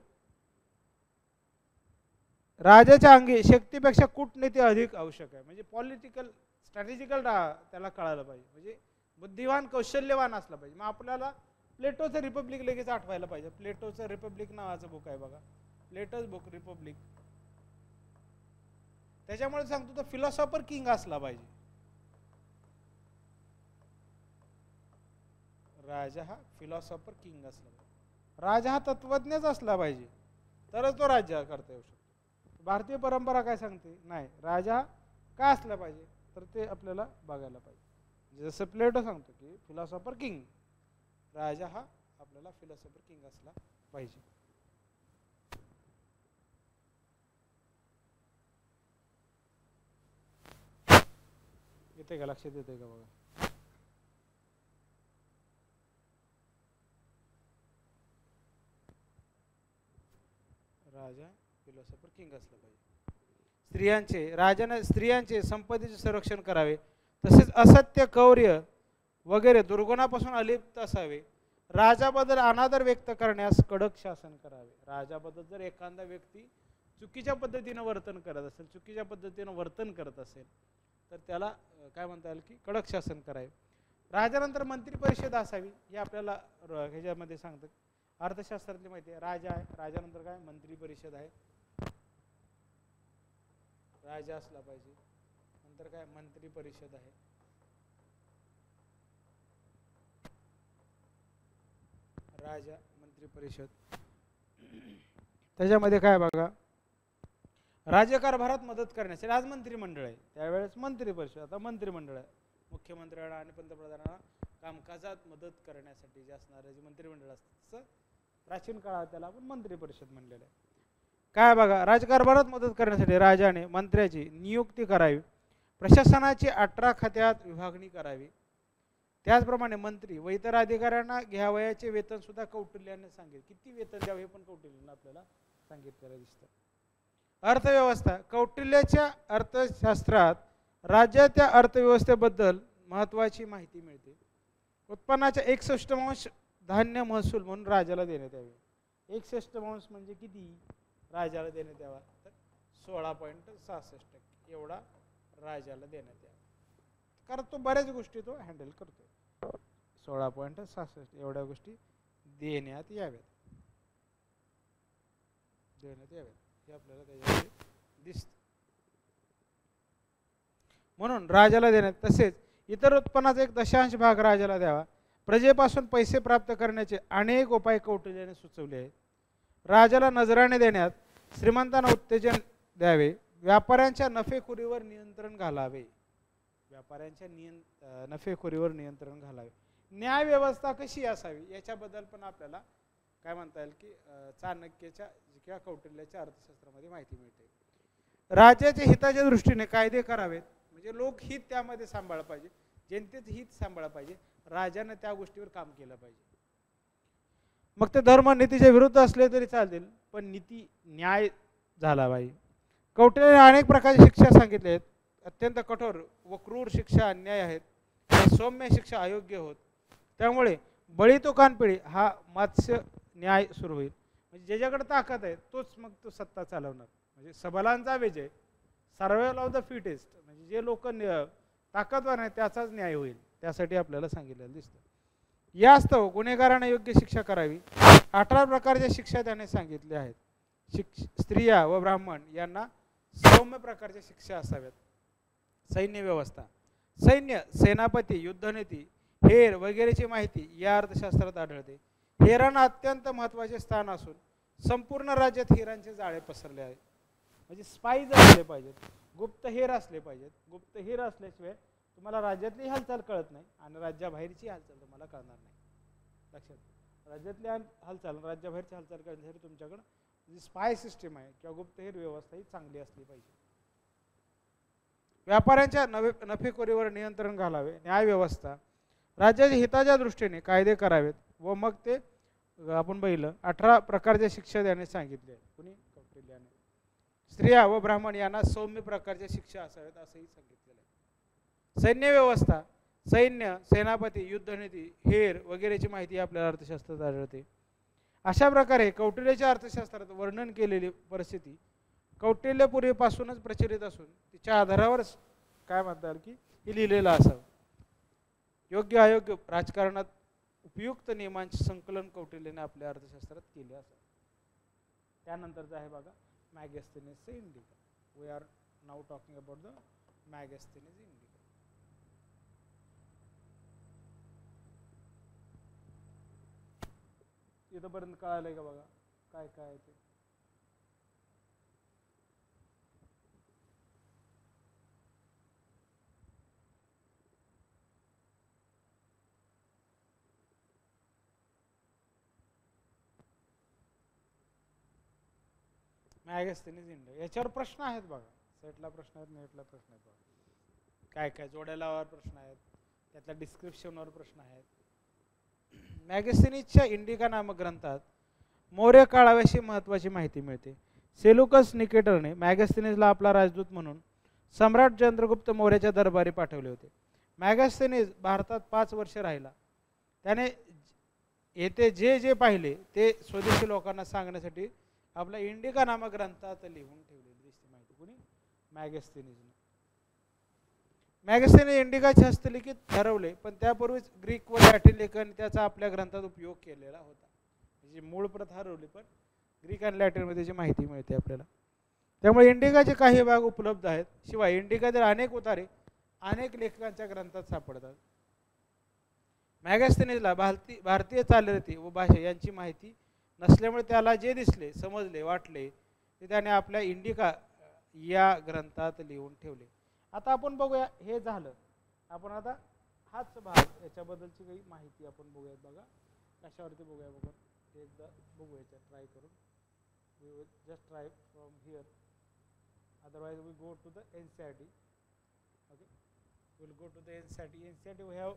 राजाच्या अंगी शक्तीपेक्षा कूटनीती अधिक आवश्यक आहे. म्हणजे पॉलिटिकल स्ट्रॅटेजिकल त्याला कळायला पाहिजे, म्हणजे बुद्धिवान कौशल्यवान असला पाहिजे. मग आपल्याला प्लेटोचं रिपब्लिक लगेच आठवायला पाहिजे. प्लेटोचं रिपब्लिक नावाचं बुक आहे बघा, प्लेटोज बुक रिपब्लिक. त्याच्यामुळे सांगतो तो फिलॉसॉफर किंग असला पाहिजे. राजा हा फिलॉसॉफर किंग असला पाहिजे, राजा हा तत्वज्ञच असला पाहिजे, तरच तो राज्य करता येऊ शकतो. भारतीय परंपरा काय सांगते, नाही राजा काय असला पाहिजे तर ते आपल्याला बघायला पाहिजे. जसं प्लेटो सांगतो की फिलॉसॉफर किंग, राजा हा आपल्याला फिलॉसॉफर किंग असला पाहिजे. येते का, लक्षात येते का बघा. राजा फिलॉसॉफर किंग असला पाहिजे. राजाने स्त्रियांचे संपत्तीचे संरक्षण करावे, तसेच असत्य कौर्य वगैरे दुर्गुणापासून अलिप्त असावे. राजाबद्दल अनादर व्यक्त करण्यास कडक शासन करावे. राजाबद्दल जर एखादा व्यक्ती चुकीच्या पद्धतीने वर्तन करत असेल, चुकीच्या पद्धतीने वर्तन करत असेल, तर त्याला काय म्हणता येईल की कडक शासन करावे. राजानंतर मंत्री परिषद असावी, हे आपल्याला ह्याच्यामध्ये सांगतात. अर्थशास्त्रातली माहिती आहे. राजा आहे, राजानंतर काय मंत्री परिषद आहे, राजा असला पाहिजे, नंतर काय मंत्री परिषद आहे, राजा मंत्री परिषद. त्याच्यामध्ये काय बघा, राज्यकारभारात मदत करण्यासाठी आज मंत्रिमंडळ आहे, त्यावेळेस मंत्री परिषद, आता मंत्रिमंडळ आहे. मुख्यमंत्र्यांना आणि पंतप्रधानांना कामकाजात मदत करण्यासाठी जे असणारे जे मंत्रिमंडळ असतं, तसं प्राचीन काळात त्याला आपण मंत्री परिषद म्हणलेलं आहे. काय बघा, राज्यकारभारात मदत करण्यासाठी राजाने मंत्र्याची नियुक्ती करावी, प्रशासनाची 18 खात्यात विभागणी करावी. त्याचप्रमाणे मंत्री व इतर अधिकाऱ्यांना घ्यावयाचे वेतन सुद्धा कौटिल्याने सांगेल. किती वेतन द्यावे हे पण कौटिल्याने आपल्याला सांगितलेलं दिसतं. अर्थव्यवस्था, कौटिल्याच्या अर्थशास्त्रात राज्याच्या अर्थव्यवस्थेबद्दल महत्त्वाची माहिती मिळते. उत्पन्नाच्या 61% धान्य महसूल म्हणून राजाला देण्यात यावे. 61% म्हणजे किती राजाला देण्यात यावा, तर 16.66% एवढा राजाला देण्यात यावा, कारण तो बऱ्याच गोष्टी तो हँडल करतो. 16.66 एवढ्या गोष्टी देण्यात याव्यात, हे आपल्याला त्याच्यामध्ये दिसतं. म्हणून राजाला देण्यात, तसेच इतर उत्पन्नाचा 1 भाग राजाला द्यावा. प्रजेपासून पैसे प्राप्त करण्याचे अनेक उपाय कौटिल्याने सुचवले आहेत. राजाला नजराणे देण्यात, श्रीमंतांना उत्तेजन द्यावे, व्यापाऱ्यांच्या नफेखोरीवर नियंत्रण घालावे, नफेखोरीवर नियंत्रण घालावे. न्याय व्यवस्था कशी असावी याच्याबद्दल पण आपल्याला काय म्हणता येईल की चाणक्याच्या किंवा कौटिल्याच्या अर्थशास्त्रामध्ये माहिती मिळते. राज्याच्या हिताच्या दृष्टीने कायदे करावेत, म्हणजे लोकहित त्यामध्ये सांभाळलं पाहिजे, जनतेचं हित सांभाळलं पाहिजे, राजाने त्या गोष्टीवर काम केलं पाहिजे. मग ते धर्म नीतीच्या विरुद्ध असले तरी चालतील, पण नीती न्याय झाला पाहिजे. कौटिल्याने अनेक प्रकारच्या शिक्षा सांगितल्या आहेत. अत्यंत कठोर व क्रूर शिक्षा अन्याय आहेत, सौम्य शिक्षा अयोग्य होत. त्यामुळे बळी तो कानपिळी हा मत्स्य न्याय सुरू होईल. म्हणजे ज्याच्याकडे ताकद आहे तोच मग तो सत्ता चालवणार, म्हणजे सबलांचा विजय, सर्व्हायवल ऑफ द फिटेस्ट, म्हणजे जे लोक ताकदवान आहेत त्याचाच न्याय होईल, त्यासाठी आपल्याला सांगितलेलं दिसतं. यास्तव गुन्हेगारांना योग्य शिक्षा करावी. 18 प्रकारच्या शिक्षा त्याने सांगितल्या आहेत. स्त्रिया व ब्राह्मण यांना सौम्य प्रकारच्या शिक्षा असाव्यात. सैन्य व्यवस्था, सैन्य, सेनापती, युद्धनीती, हेर वगैरेची माहिती या अर्थशास्त्रात आढळते. हेरांना अत्यंत महत्त्वाचे स्थान असून संपूर्ण राज्यात हेरांचे जाळे पसरले आहेत. म्हणजे स्पाईज असले पाहिजेत, गुप्तहेर असले पाहिजेत. गुप्तहेर असल्याशिवाय तुम्हाला राज्यातली हालचाल कळत नाही आणि राज्याबाहेरची हालचाल तुम्हाला कळणार नाही. लक्षात, राज्यातली हालचाल, राज्याबाहेरची हालचाल करण्यासाठी तुमच्याकडं जी स्पाय सिस्टीम आहे किंवा गुप्तहेर व्यवस्था ही चांगली असली पाहिजे. व्यापाऱ्यांच्या नफेखोरीवर नियंत्रण घालावे. न्याय व्यवस्था, राज्याच्या हिताच्या दृष्टीने कायदे करावेत व मग ते आपण बघितलं 18 प्रकारच्या शिक्षा देण्यास सांगितले आहे. कुणी? कौटिल्याने. स्त्रिया व ब्राह्मण यांना सौम्य प्रकारच्या शिक्षा असाव्यात असंही सांगितलेलं आहे. सैन्य व्यवस्था, सैन्य, सेनापती, युद्धनीती, हेर वगैरेची माहिती आपल्याला अर्थशास्त्रात आढळते. अशा प्रकारे कौटिल्याच्या अर्थशास्त्रात वर्णन केलेली परिस्थिती कौटिल्यपूर्वीपासूनच प्रचलित असून तिच्या आधारावर काय म्हणता येईल की हे लिहिलेलं असावं. योग्य अयोग्य राजकारणात उपयुक्त नियमांचे संकलन कौटिल्याने आपल्या अर्थशास्त्रात केले असावे. त्यानंतरचं आहे बघा Megasthenes Indica. We are now talking about the Megasthenes Indica. इथंपर्यंत कळालंय का बघा काय काय आहे ते. मॅगस्थेनीज इंडिया याच्यावर प्रश्न आहेत बघा. सेटला प्रश्न आहेत, नेटला प्रश्न आहेत बघा. काय काय जोड्यालावर प्रश्न आहेत, त्यातल्या डिस्क्रिप्शनवर प्रश्न आहेत. मॅगस्थेनीजच्या इंडिका नामक ग्रंथात मौर्य काळाविषयी महत्त्वाची माहिती मिळते. सेलुकस निकेटरने मॅगस्थेनीजला आपला राजदूत म्हणून सम्राट चंद्रगुप्त मौर्याच्या दरबारी पाठवले होते. मॅगस्थेनीज भारतात 5 वर्ष राहिला. त्याने येथे जे जे पाहिले ते स्वदेशी लोकांना सांगण्यासाठी आपला इंडिका नामक ग्रंथात लिहून ठेवलेली दिसते माहिती. कोणी? मॅगस्थेनीजने. मॅगस्थेनी इंडिकाचे हस्तलिखित ठरवले, पण त्यापूर्वीच ग्रीक व लॅटिन लेखन त्याचा आपल्या ग्रंथात उपयोग केलेला होता. म्हणजे मूळ प्रत हरवली, पण ग्रीक आणि लॅटिनमध्ये त्याची माहिती मिळते आपल्याला. त्यामुळे इंडिकाचे काही भाग उपलब्ध आहेत. शिवाय इंडिकातील अनेक उतारे अनेक लेखकांच्या ग्रंथात सापडतात. मॅगस्थेनीजला भारतीय चालीरीती व भाषा यांची माहिती नसल्यामुळे त्याला जे दिसले, समजले, वाटले ते त्याने आपल्या इंडिका या ग्रंथात लिहून ठेवले. आता आपण बघूया, हे झालं. आपण आता हाच भाग याच्याबद्दलची काही माहिती आपण बघूयात. बघा कशावरती बघूया. बघा एकदा बघू याच्यात ट्राय करून. We will just try from here, otherwise we go to the NCERT. Okay, we will go to the NCERT. NCERT we have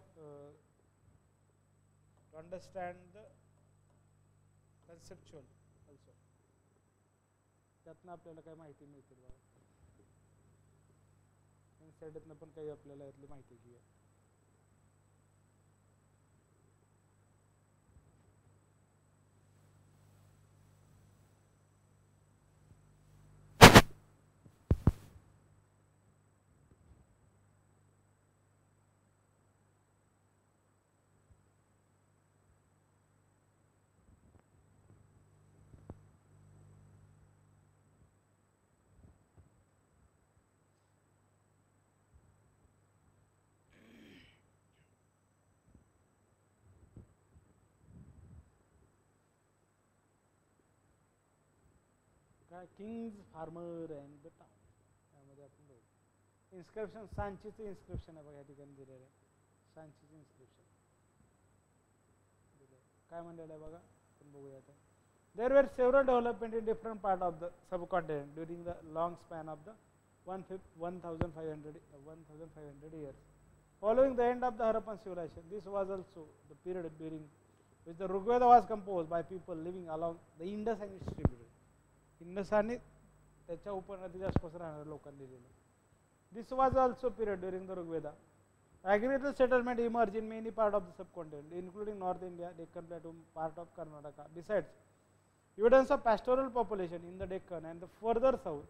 to understand the conceptual also. त्यातनं आपल्याला काय माहिती मिळते बघा. NCERTतनं पण काही आपल्याला यातली माहिती घेऊया. काय Kings, farmer and the town, त्यामध्ये आपण बघू. इन्स्क्रिप्शन, सांचीचं इन्स्क्रिप्शन आहे बघा या ठिकाणी दिलेलं आहे. सांचीचं इन्स्क्रिप्शन काय म्हणलेलं आहे बघा, आपण बघूया आता. There were several developments in different parts of the subcontinent during the long span of the 1500 years. Following the end of the Harappan civilization, this was also the period during which the Rigveda was composed by people living along the Indus and its tributaries. Indus आणि त्याच्या उपनदीच्या आसपास राहणाऱ्या लोकांनी लिहिलेलं. This was also period during the Rigveda. Agricultural settlement emerged in many parts of the subcontinent, including North India, Deccan Plateau, part of Karnataka. Besides evidence of pastoral population in the Deccan and the further south,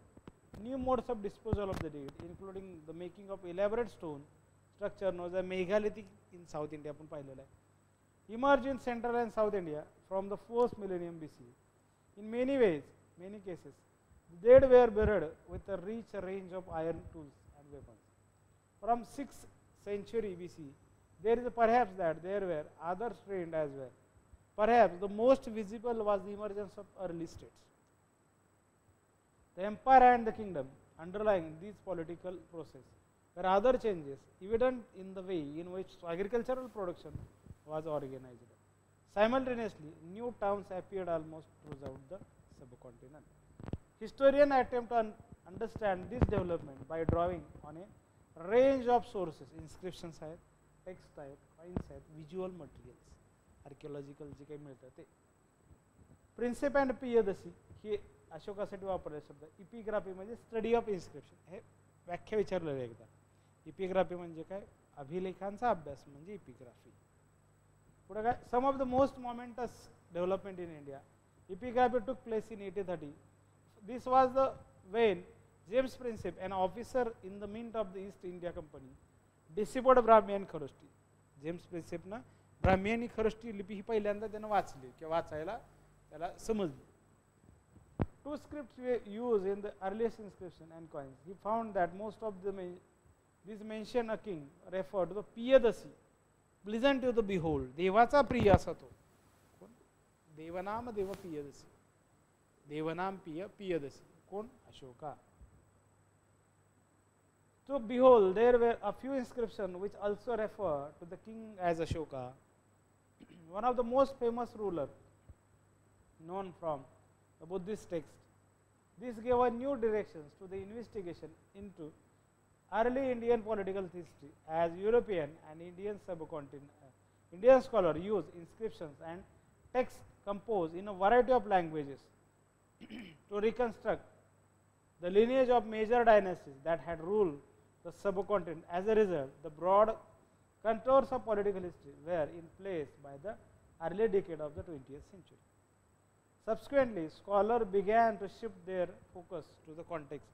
new modes of disposal of the dead, including the making of elaborate stone structure known as megalithic in South India, आपण पाहिलेलं आहे, emerged in Central and South India from the 4th millennium BC. In many cases, the dead were buried with a rich range of iron tools and weapons. From 6th century BC, there is perhaps that there were others trained as well. Perhaps the most visible was the emergence of early states. The empire and the kingdom underlying these political process were other changes evident in the way in which agricultural production was organized. Simultaneously, new towns appeared almost throughout the subcontinent. Historians attempt to understand this development by drawing on a range of sources. Inscriptions आहेत, text आहेत, coins आहेत, visual materials, archaeological जे काही मिळतं ते. प्रिन्सिप अँड पियदसी हे अशोकासाठी वापरले शब्द. इपिग्राफी म्हणजे स्टडी ऑफ इन्स्क्रिप्शन, हे व्याख्या विचारलेलं एकदा. इपिग्राफी म्हणजे काय? अभिलेखांचा अभ्यास म्हणजे इपिग्राफी. पुढे काय? Some of the most momentous development in India. Epigraphy took place in 1830. This was the when James Princip, an officer in the mint of the East India Company, deciphered Brahmi and Kharosthi. James प्रिन्सेपनं ब्राह्मी आणि खरोष्टी लिपी ही पहिल्यांदा त्यानं वाचली किंवा वाचायला त्याला समजली. Two scripts were used in the earliest inscription and coins. He found that most of these mention a king referred to the Piyadasi, pleasant to the behold. देवाचा प्रिय असा तो. देवनाम देव पियदसी, देवनाम पियदसी कोण? Ashoka. So behold, there were a few inscriptions which also refer to the king as Ashoka, one of the most famous rulers known from the Buddhist text. This gave a new directions to the investigation into early Indian political history, as European and Indian subcontinent Indian scholars use inscriptions and texts composed in a variety of languages to reconstruct the lineage of major dynasties that had ruled the subcontinent. As a result, the broad contours of political history were in place by the early decade of the 20th century. Subsequently, scholars began to shift their focus to the context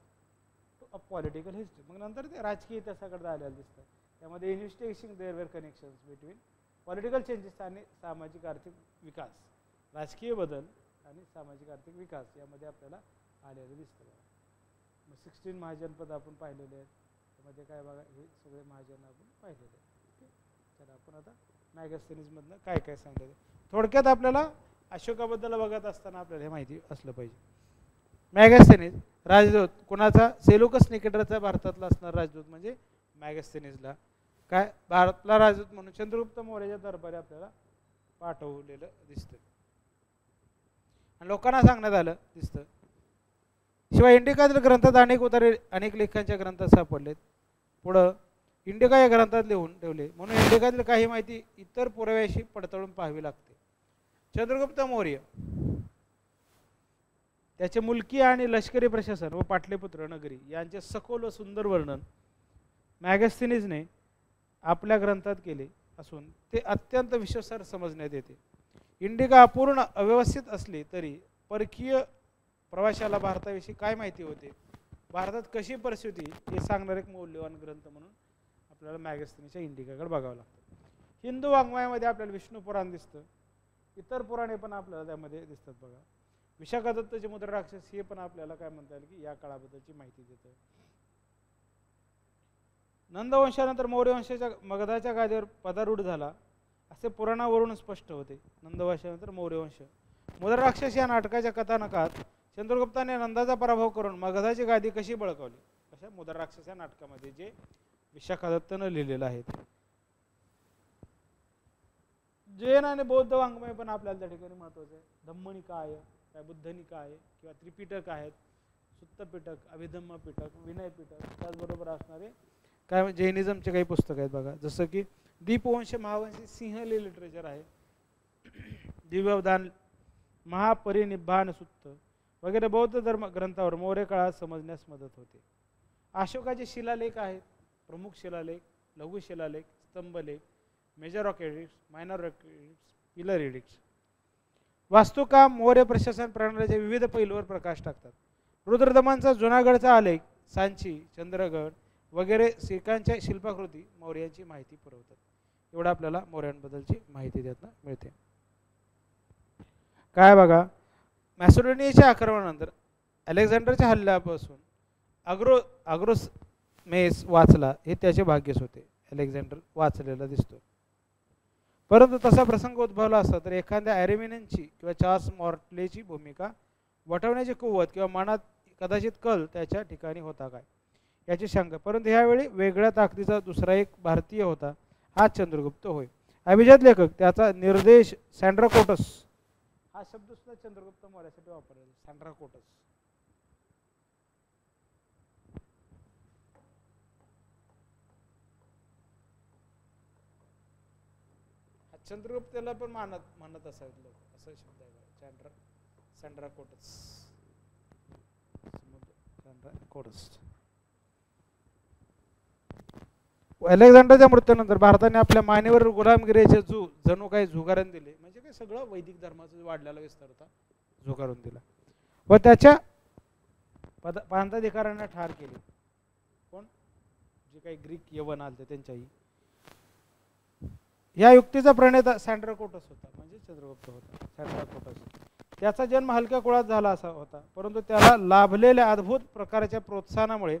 of political history. मग नंतर ते राजकीय इतिहासाकडे आलेलं दिसतं. त्यामध्ये investigation there were connections between political changes आणि सामाजिक आर्थिक विकास, राजकीय बदल आणि सामाजिक आर्थिक विकास यामध्ये आपल्याला आलेलं दिसतं. मग 16 महाजनपद आपण पाहिलेले आहेत. त्यामध्ये काय बघा, हे सगळे महाजन आपण पाहिलेले आहेत. तर आपण आता मॅगस्थनीजमधनं काय काय सांगतो थोडक्यात आपल्याला अशोकाबद्दल बघत असताना आपल्याला हे माहिती असलं पाहिजे. मॅगस्थनीज राजदूत कोणाचा? सेलुकस निकेटरचा भारतातला असणारा राजदूत म्हणजे मॅगस्थनीजला काय भारतला राजदूत म्हणून चंद्रगुप्त मौर्याच्या दरबारी आपल्याला पाठवलेलं दिसतं आणि लोकांना सांगण्यात आलं दिसतं. शिवाय इंडिकातील ग्रंथात अनेक उतारे अनेक लेखांच्या ग्रंथात सापडलेत. पुढं इंडिका या ग्रंथात लिहून ठेवले म्हणून इंडिकातील काही माहिती इतर पुराव्याशी पडताळून पाहावी लागते. चंद्रगुप्त मौर्य त्याचे मुलकी आणि लष्करी प्रशासन व पाटलीपुत्र नगरी यांचे सखोल व सुंदर वर्णन मॅगस्थनीजने आपल्या ग्रंथात केले असून ते अत्यंत विश्वासार्ह समजण्यात येते. इंडिका अपूर्ण अव्यवस्थित असली तरी परकीय प्रवाशाला भारताविषयी काय माहिती होते, भारतात कशी परिस्थिती हे सांगणारे एक मौल्यवान ग्रंथ म्हणून आपल्याला मॅगस्थनीच्या इंडिकाकडे बघावं लागतं. हिंदू वाङ्मयामध्ये आपल्याला विष्णू पुराण दिसतं. इतर पुराणे पण आपल्याला त्यामध्ये दिसतात. बघा, विशाखा दत्तचे मुद्रा राक्षस हे पण आपल्याला काय म्हणता येईल की या काळाबद्दलची माहिती देतं. नंदवंशानंतर मौर्य वंशाच्या मगधाच्या गादीवर पदारूढ झाला असे पुराणावरून स्पष्ट होते. नंदवंशानंतर मौर्य वंश. मुद्रा राक्षस या नाटकाच्या कथानकात चंद्रगुप्ताने नंदाचा पराभव करून मगधाची गादी कशी बळकावली, अशा मुद्रा राक्षस या नाटकामध्ये जे विशाखा दत्तनं लिहिलेलं आहे. जैन आणि बौद्ध वाङ्मय पण आपल्याला त्या ठिकाणी महत्त्वाचं आहे. धम्मनिकाय काय, बुद्धनिकाय किंवा त्रिपिटक आहेत, सुत्तपिटक, अभिधम्म पिटक, विनय पिटक, त्याचबरोबर असणारे काय जैनिझमचे काही पुस्तक आहेत. बघा, जसं की दीपवंश, महावंश, सिंह लिटरेचर आहे, दिव्यवदान, महापरिनिब्बाण सुत्त वगैरे बौद्ध धर्म ग्रंथावर मौर्य काळात समजण्यास मदत होते. अशोकाचे शिलालेख आहेत, प्रमुख शिलालेख, लघु शिलालेख, स्तंभलेख, major rock edicts, minor rock edicts, pillar edicts. वास्तुकाम मौर्य प्रशासन प्रणालीच्या विविध पैलूवर प्रकाश टाकतात. रुद्रदमनचा जुनागडचा आलेख, सांची, चंद्रगड वगैरे सिखांच्या शिल्पाकृती मौर्यांची माहिती पुरवतात. एवढं आपल्याला मौर्यांबद्दलची माहिती त्यातनं मिळते. काय बघा, मॅसेडोनियाच्या आक्रमणानंतर अलेक्झांडरच्या हल्ल्यापासून अग्रोमेस वाचला हे त्याचे भाग्यच होते. अलेक्झांडर वाचलेला दिसतो. परंतु तसा प्रसंग उद्भवला असता तर एखाद्या ॲरेमिनची किंवा चार्ल्स मॉर्टलेची भूमिका वटवण्याची कुवत किंवा मनात कदाचित कल त्याच्या ठिकाणी होता काय याची शंका. परंतु ह्यावेळी वेगळ्या ताकदीचा दुसरा एक भारतीय होता, हा चंद्रगुप्त होय. अभिजात लेखक त्याचा निर्देश सँड्राकोटस हा शब्द सुद्धा चंद्रगुप्त मौर्यासाठी वापरला. सँड्राकोटस चंद्रगुप्ताला पण मानत असावेत लोक, असा शब्द आहे सँड्राकोटस. अलेक्झांडरच्या मृत्यूनंतर भारताने आपल्या मानेवर गुलामगिरीचे जणू काही झुगारून दिले. म्हणजे काय सगळं वैदिक धर्माचा वाढलेला विस्तार होता झुगारून दिला व त्याच्या प्रांताधिकाऱ्यांना ठार केले. कोण? जे काही ग्रीक यवन आले त्यांच्याही. या युक्तीचा प्रणेता सँड्राकोटस होता, म्हणजे चंद्रगुप्त होता. सँड्राकोटस त्याचा जन्म हलक्या कुळात झाला असा होता, परंतु त्याला लाभलेल्या अद्भुत प्रकारच्या प्रोत्साहनामुळे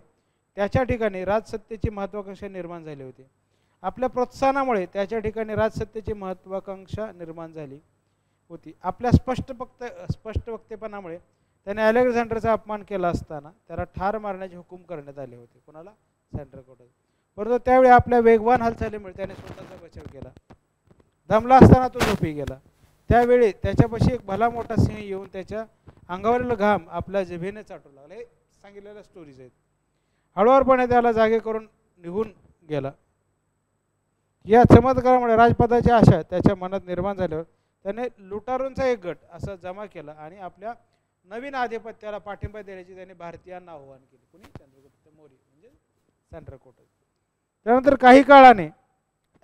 त्याच्या ठिकाणी राजसत्तेची महत्त्वाकांक्षा निर्माण झाली होती. आपल्या प्रोत्साहनामुळे त्याच्या ठिकाणी राजसत्तेची महत्त्वाकांक्षा निर्माण झाली होती. आपल्या स्पष्ट वक्तेपणामुळे त्याने अलेक्झांडरचा अपमान केला असताना त्याला ठार मारण्याचे हुकूम करण्यात आले होते. कोणाला? सँड्राकोटस. परंतु त्यावेळी आपल्या वेगवान हालचालीमुळे त्याने स्वतःचा बचाव केला. दमला असताना तो झोपी गेला. त्यावेळी त्याच्यापाशी एक भला मोठा सिंह येऊन त्याच्या अंगावरील घाम आपल्या जिभेने चाटू लागला. हे सांगितलेल्या स्टोरीज आहेत. हळूवारपणे त्याला जागे करून निघून गेला. या चमत्कारामुळे राजपदाची आशा त्याच्या मनात निर्माण झाल्यावर त्याने लुटारूंचा एक गट असा जमा केला आणि आपल्या नवीन आधिपत्याला पाठिंबा देण्याची त्याने भारतीयांना आव्हान केले. कुणी? चंद्रगुप्त मौर्य म्हणजे सँड्रा कोटस. त्यानंतर काही काळाने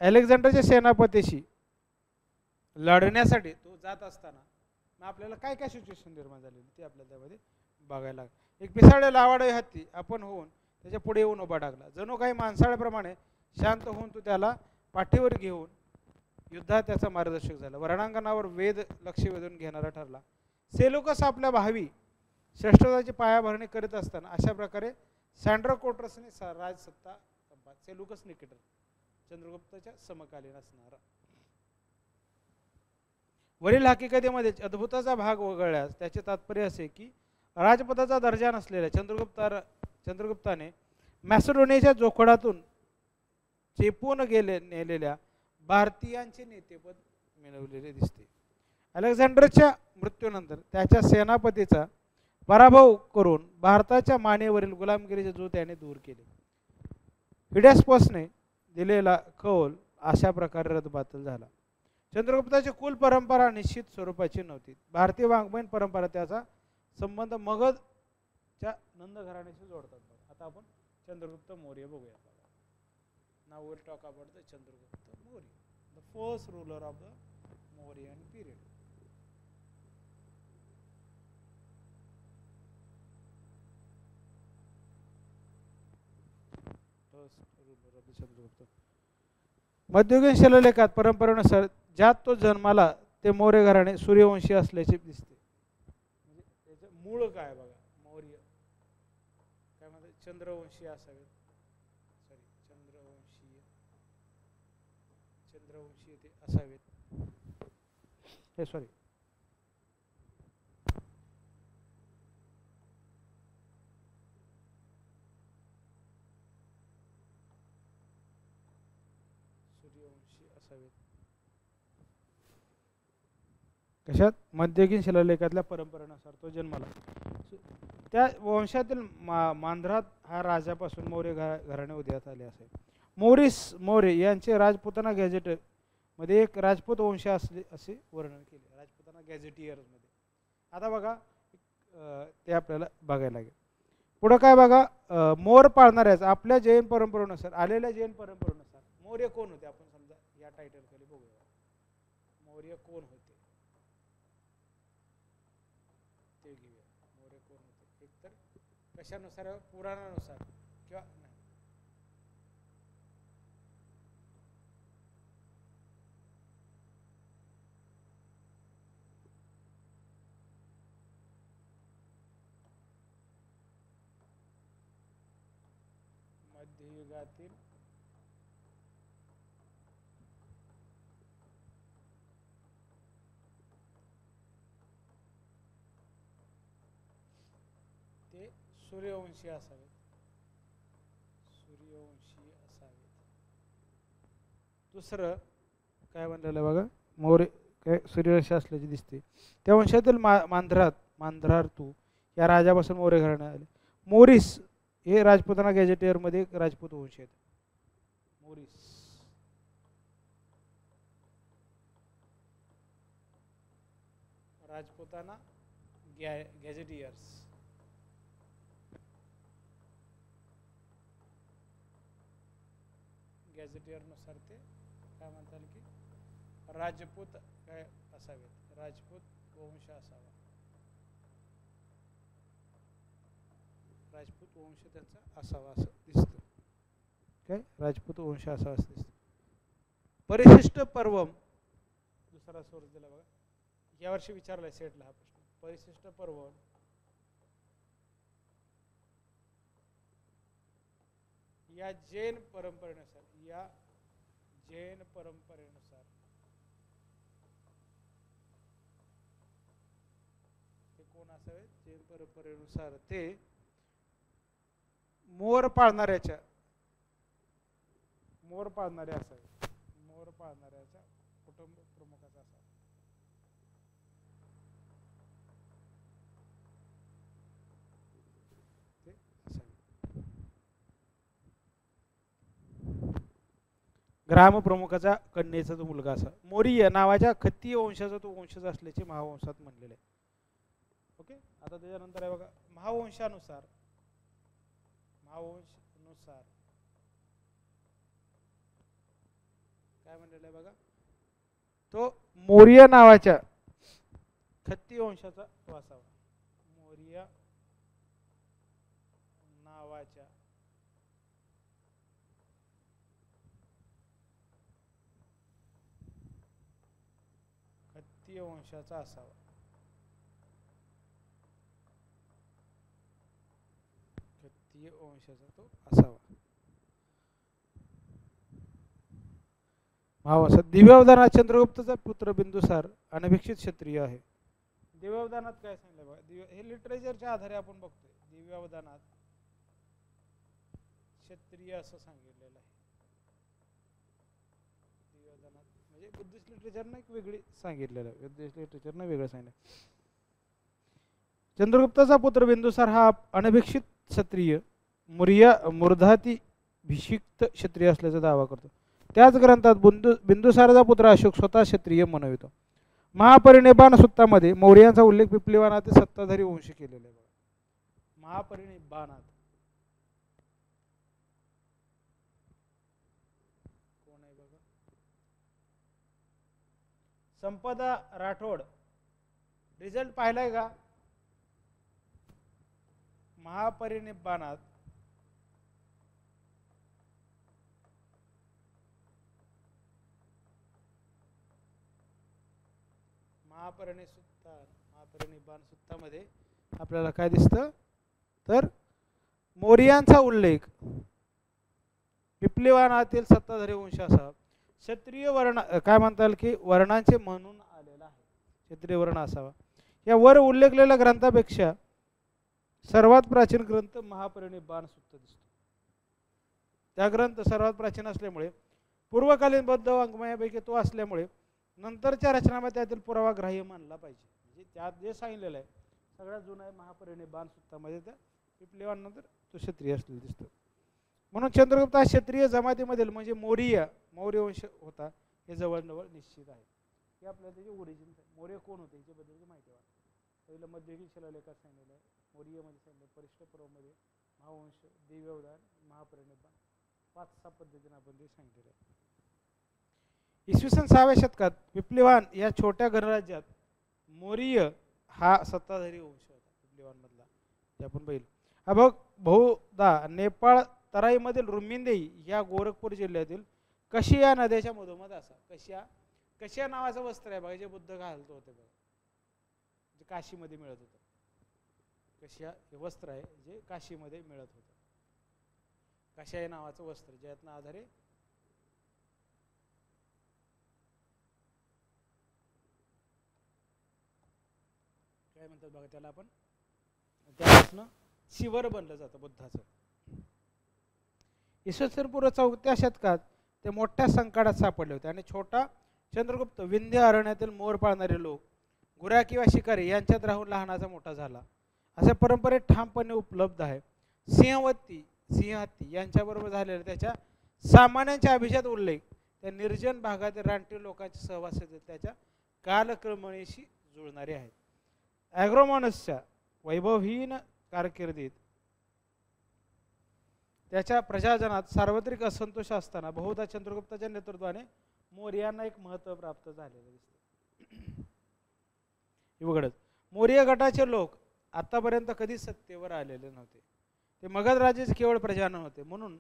अलेक्झांडरच्या सेनापतीशी लढण्यासाठी तो जात असताना मग आपल्याला काय काय सिच्युएशन निर्माण झालेली ते आपल्याला त्यामध्ये बघायला लागेल. एक पिसाळलेला लावाडे हत्ती आपण होऊन त्याच्या पुढे येऊन उभा टाकला. जणू काही माणसाळ्याप्रमाणे शांत होऊन तो त्याला पाठीवर घेऊन युद्धात त्याचा मार्गदर्शक झाला. रणांगणावर वेद लक्ष वेधून घेणारा ठरला. सेलुकस आपल्या भावी श्रेष्ठत्वाची पायाभरणी करीत असताना अशा प्रकारे सँड्रा कोटसने राजसत्ता सेलुकस निकेटर चंद्रगुप्ताच्या समकालीन असणारा. वरील हकीकतीमध्ये अद्भुताचा भाग वगळल्यास त्याचे तात्पर्य असे की राजपदाचा दर्जा नसलेल्या चंद्रगुप्ताने मॅसेडोनियाच्या जोखडातून चेपून नेलेल्या भारतीयांचे नेतेपद मिळवलेले दिसते. अलेक्झांडरच्या मृत्यूनंतर त्याच्या सेनापतीचा पराभव करून भारताच्या मानेवरील गुलामगिरीचे जो त्याने दूर केले. हिडॅस्पसने दिलेला कौल अशा प्रकारे रद्दबातल झाला. चंद्रगुप्ताची कुल परंपरा निश्चित स्वरूपाची नव्हती. भारतीय वाङ्मयीन परंपरा त्याचा संबंध मगधच्या नंद घराण्याशी जोडतात. आता आपण चंद्रगुप्त मौर्य बघूया. Now will talk about the Chandragupta Maurya, the first ruler of the Mauryan period. मध्ययुगीन शिलालेखात परंपरेनुसार ज्यात तो जन्माला ते मौर्य घराणे सूर्यवंशी असल्याचे दिसते. म्हणजे त्याचं मूळ काय बघा, मौर्य काय म्हणतात, चंद्रवंशी असावे. चंद्रवंशी ते असावेत. हे सॉरी सूर्यवंशी असावेत. कशात? मध्ययुगीन शिलालेखातल्या परंपरेनुसार तो जन्माला त्या वंशातील मांद्रात हा राजापासून मौर्य घराणे उदयास आले असे. मोरिस मौर्य यांचे राजपुताना गॅझेट मध्ये एक राजपूत वंश असले असे वर्णन केले. राजपुताना गॅझेटियर मध्ये. आता बघा ते आपल्याला बघायला लागेल. पुढे काय बघा, मोर पाळणाऱ्याच आपल्या जैन परंपरेनुसार आलेल्या जैन परंपरेनुसार मौर्य कोण होते आपण समजा या टायटल खाली बघूया. मौर्य कोण होते ते घेऊया. मौर्य कोण होते एक तर कशानुसार, पुराणानुसार किंवा नाही. मध्ययुगातील ते सूर्यवंशी असावेत. सूर्यवंशी असावेत. दुसरं काय म्हणलेलं बघा, मौर्य काय सूर्यवंशी असल्याचे दिसते. त्या वंशातील मांद्रार्तू या राजापासून मौर्य घराणे आले. मोरिस हे राजपुताना गॅझेटियर मध्ये एक राजपूत वंश आहेत. मोरिस राजपुताना गॅझेटियर्स. गॅझेटियर नुसार ते काय म्हणतात की राजपूत काय असावेत, राजपूत वंश असावा. राजपूत वंश त्यांचा असावा असं दिसतं. काय राजपूत वंश असावा असं दिसतं. परिशिष्ट पर्वम दुसरा सोर्स दिला बघा. यावर्षी विचारलाय सेटला हा प्रश्न. परिशिष्ट पर्वम या जैन परंपरेनुसार ते कोण असावे? जैन परंपरेनुसार ते मोर पाळणाऱ्या असावे. मोर पाळणाऱ्याच्या कुटुंब प्रमुखाचा असावा. ते असावे. ग्रामप्रमुखाचा कन्येचा तो मुलगा असा. मौर्य नावाच्या खत्तीय वंशाचा तो वंशज असल्याचे महावंशात म्हणलेले आहे. ओके. आता त्याच्यानंतर आहे बघा महावंशानुसार काय म्हणलेलं आहे बघा, तो मौर्य नावाच्या खत्ती वंशाचा तो असावा. मौर्य नावाच्या खत्तीय वंशाचा असावा. खत्तीय वंशाचा तो असावा. महावंशात दिव्यावधानात चंद्रगुप्तचा पुत्र बिंदुसार अनभिक्षित क्षत्रिय आहे. दिव्यावधानात काय सांगितलं बघा, हे लिटरेचरच्या आधारे आपण बघतोय. दिव्यावधानात क्षत्रिय असं सांगितलेलं आहे. दिव्यावधानात म्हणजे बुद्धिस्ट लिटरेचरनं एक वेगळी सांगितलेलं आहे, बुद्धिस्ट लिटरेचरनं वेगळं सांगितलं. चंद्रगुप्ताचा पुत्र बिंदुसार हा अनभिक्षित क्षत्रिय मूर्धातिभिषिक्त क्षत्रिय असल्याचा दावा करतो. त्याच ग्रंथात बिंदुसाराचा पुत्र अशोक स्वतः क्षत्रिय म्हणवितो. महापरिनिब्बाण सूक्तामध्ये मौर्यांचा उल्लेख पिप्लिवानातील सत्ताधारी वंश केलेला आहे. महापरिनिब्बाणात कोण आहे बघा, संपदा राठोड. रिझल्ट पाहिलाय का? महापरिनिब्बाणात महापरिनिब्बाण सूक्तामध्ये आपल्याला काय दिसतं, तर मौर्यांचा उल्लेख पिप्लिवानातील सत्ताधारी वंश असा क्षत्रिय वर्ण काय म्हणता येईल की वर्णांचे म्हणून आलेला आहे. क्षत्रिय वर्ण असावा. या वर उल्लेखलेल्या ग्रंथापेक्षा सर्वात प्राचीन ग्रंथ महापरिनिब्बाण सूक्त दिसतो. त्या ग्रंथ सर्वात प्राचीन असल्यामुळे पूर्वकालीन बौद्ध वाङ्मयापैकी तो असल्यामुळे नंतरच्या रचनामध्ये त्यातील पुरावा ग्राह्य मानला पाहिजे. म्हणजे त्यात जे सांगितलेलं आहे सगळ्यात जुना आहे महापरिनिब्बाण सूक्तामध्ये, त्या पिप्लिवानंतर तो क्षत्रिय असलेला दिसतो. म्हणून चंद्रगुप्त हा क्षत्रिय जमातीमधील म्हणजे मौर्य वंश होता हे जवळजवळ निश्चित आहे. हे आपल्याला त्याचे ओरिजिन आहे. मौर्य कोण होते याच्याबद्दलची माहिती वाटते. पहिलं मध्ययुगीन शिलालेखात सांगितलेलं आहे, मौर्यमध्ये सांगितलं, परिष्ठ पर्वमध्ये महावंश, दिव्यावधान, महापरिनिब्बाण 5-6 पद्धतीने आपण ते सांगितलेलं आहे. इसवी सन 6व्या शतकात पिप्लिवान या छोट्या गणराज्यात मौर्य हा सत्ताधारी वंश होता. पिप्लिवानमधला ते आपण पाहिलं. हा बहुधा नेपाळ तराईमधील रुमिंदेई या गोरखपूर जिल्ह्यातील कशिया नद्याच्या मधोमध असा. कशिया नावाचं वस्त्र आहे बघा, जे बुद्ध घालतो होते बघा, जे काशीमध्ये मिळत होतं. कशिया हे वस्त्र आहे जे काशीमध्ये मिळत होतं. कशिया नावाचं वस्त्र ज्यातनं आधारे काय म्हणतात बघा त्याला आपण, त्यापासून शिवर बनलं जातं बुद्धाचं. इसवी सन पूर्व 4थ्या शतकात ते मोठ्या संकटात सापडले होते आणि छोटा चंद्रगुप्त विंध्य अरण्यातील मोर पाळणारे लोक, गुरा किंवा शिकारी यांच्यात राहून लहानाचा मोठा झाला अशा परंपरेत ठामपणे उपलब्ध आहे. सिंहहत्ती यांच्याबरोबर झालेला त्याच्या सामान्यांच्या अभिजात उल्लेख त्या निर्जन भागातील रानटी लोकांच्या सहवासातील त्याच्या कालक्रमणीशी जुळणारे आहेत. ॲग्रोमॉनसच्या वैभवहीन कारकिर्दीत त्याच्या प्रजाजनात सार्वत्रिक असंतोष असताना बहुधा चंद्रगुप्ताच्या नेतृत्वाने मौर्यांना एक महत्त्व प्राप्त झालेलं दिसते. एवढंच, मौर्य गटाचे लोक आतापर्यंत कधी सत्तेवर आलेले नव्हते. ते मगध राज्याचे केवळ प्रजा नव्हते. म्हणून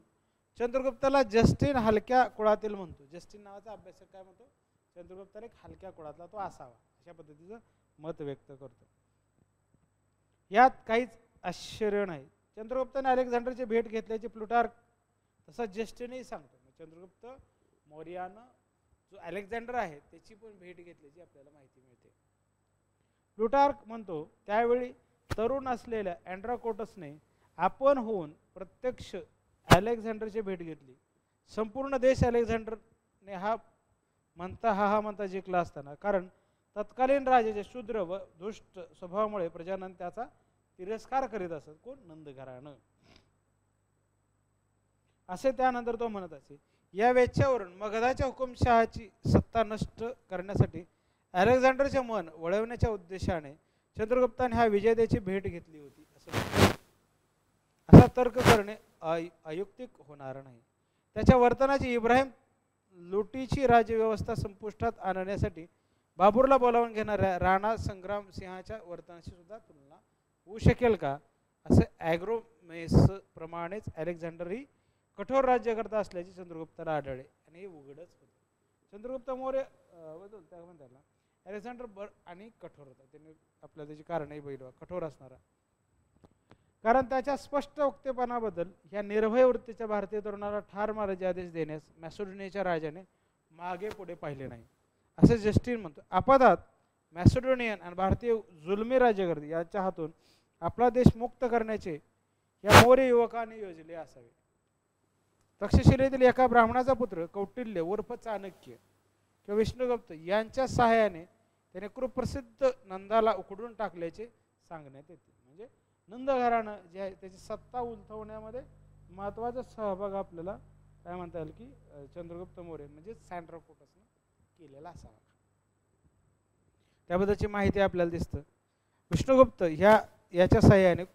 चंद्रगुप्ताला जस्टिन हलक्या कुळातील म्हणतो. जस्टिन नावाचा अभ्यासक काय म्हणतो, चंद्रगुप्ताला एक हलक्या कुळातला तो असावा अशा पद्धतीचं मत व्यक्त करतो. यात काहीच आश्चर्य नाही. चंद्रगुप्ताने अलेक्झांडरची भेट घेतल्याची प्लुटार्क तसा जस्टिनही सांगतो. चंद्रगुप्त मौर्यानं जो अलेक्झांडर आहे त्याची पण भेट घेतल्याची आपल्याला माहिती मिळते. प्लुटार्क म्हणतो त्यावेळी तरुण असलेल्या अँड्राकोटसने आपण होऊन प्रत्यक्ष अलेक्झांडरची भेट घेतली. संपूर्ण देश अलेक्झांडरने हा म्हणता जिंकला असताना, कारण तत्कालीन राजाच्या शूद्र व दुष्ट स्वभावामुळे प्रजानंद त्याचा तिरस्कार करीत असत. कोण? नंद घराणं. असे त्यानंतर तो म्हणत असे. या वेच्यावरून मगधाच्या हुकुमशहाची सत्ता नष्ट करण्यासाठी अलेक्झांडरचे मन वळवण्याच्या उद्देशाने चंद्रगुप्ताने हा विजयाची भेट घेतली होती असा तर्क करणे अयुक्तिक होणार नाही. त्याच्या वर्तनाची इब्राहिम लोटीची राज्यव्यवस्था संपुष्टात आणण्यासाठी बाबूरला बोलावून घेणाऱ्या राणा संग्राम सिंहाच्या वर्तनाशी सुद्धा तुलना होऊ शकेल का, असे ॲग्रोमेस प्रमाणेच अलेक्झांडरही कठोर राज्यकर्ता असल्याचे चंद्रगुप्ताला आढळले आणि हे उघडच होते. चंद्रगुप्त मौर्य त्या म्हणताना अलेक्झांडर आणि कठोर होता. त्यांनी आपल्याला त्याची कारणही बघितलं कठोर असणारा, कारण त्याच्या स्पष्ट वक्तेपणाबद्दल या निर्भय वृत्तीच्या भारतीय तरुणाला ठार मारायचे आदेश देण्यास मॅसेडोनियाच्या राजाने मागे पुढे पाहिले नाही, असे जस्टिन म्हणतो. आपदात मॅसेडोनियन आणि भारतीय जुलमी राज्यकर्ते यांच्या हातून आपला देश मुक्त करण्याचे या मौर्य युवकांनी योजले असावे. तक्षशिलेतील एका ब्राह्मणाचा पुत्र कौटिल्य उर्फ चाणक्य किंवा विष्णुगुप्त यांच्या सहाय्याने त्याने कुप्रसिद्ध नंदाला उखडून टाकल्याचे सांगण्यात येते. म्हणजे नंद घराणं जे आहे त्याची सत्ता उलथवण्यामध्ये महत्त्वाचा सहभाग आपल्याला काय म्हणता येईल की चंद्रगुप्त मौर्य म्हणजे सँड्राकोटसने केलेला असावा. त्याबद्दलची माहिती आपल्याला दिसतं. विष्णुगुप्त याच्या सहाय्याने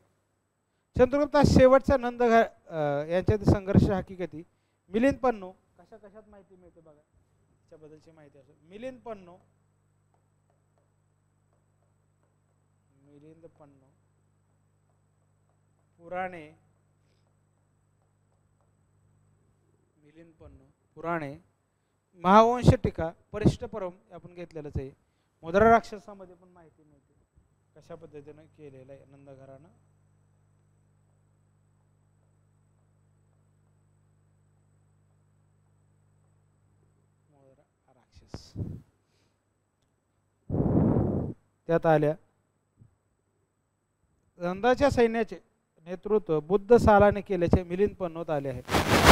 चंद्रगुप्त शेवटचा नंद यांच्यातील संघर्ष हकीकती मिलिंद पन्नू कशात माहिती मिळते बघा, त्याबद्दलची माहिती असेल. मिलिंद पन्नू पुराणे महावंश टीका परिष्ट परम आपण घेतलेलंच आहे. मुद्रा राक्षसामध्ये पण माहिती मिळते कशा पद्धतीनं केलेलं आहे नंद घराणं. राक्षस त्यात आल्या. नंदाच्या सैन्याचे नेतृत्व बुद्ध सालाने केल्याचे मिलिंद पन्नोत आले आहे.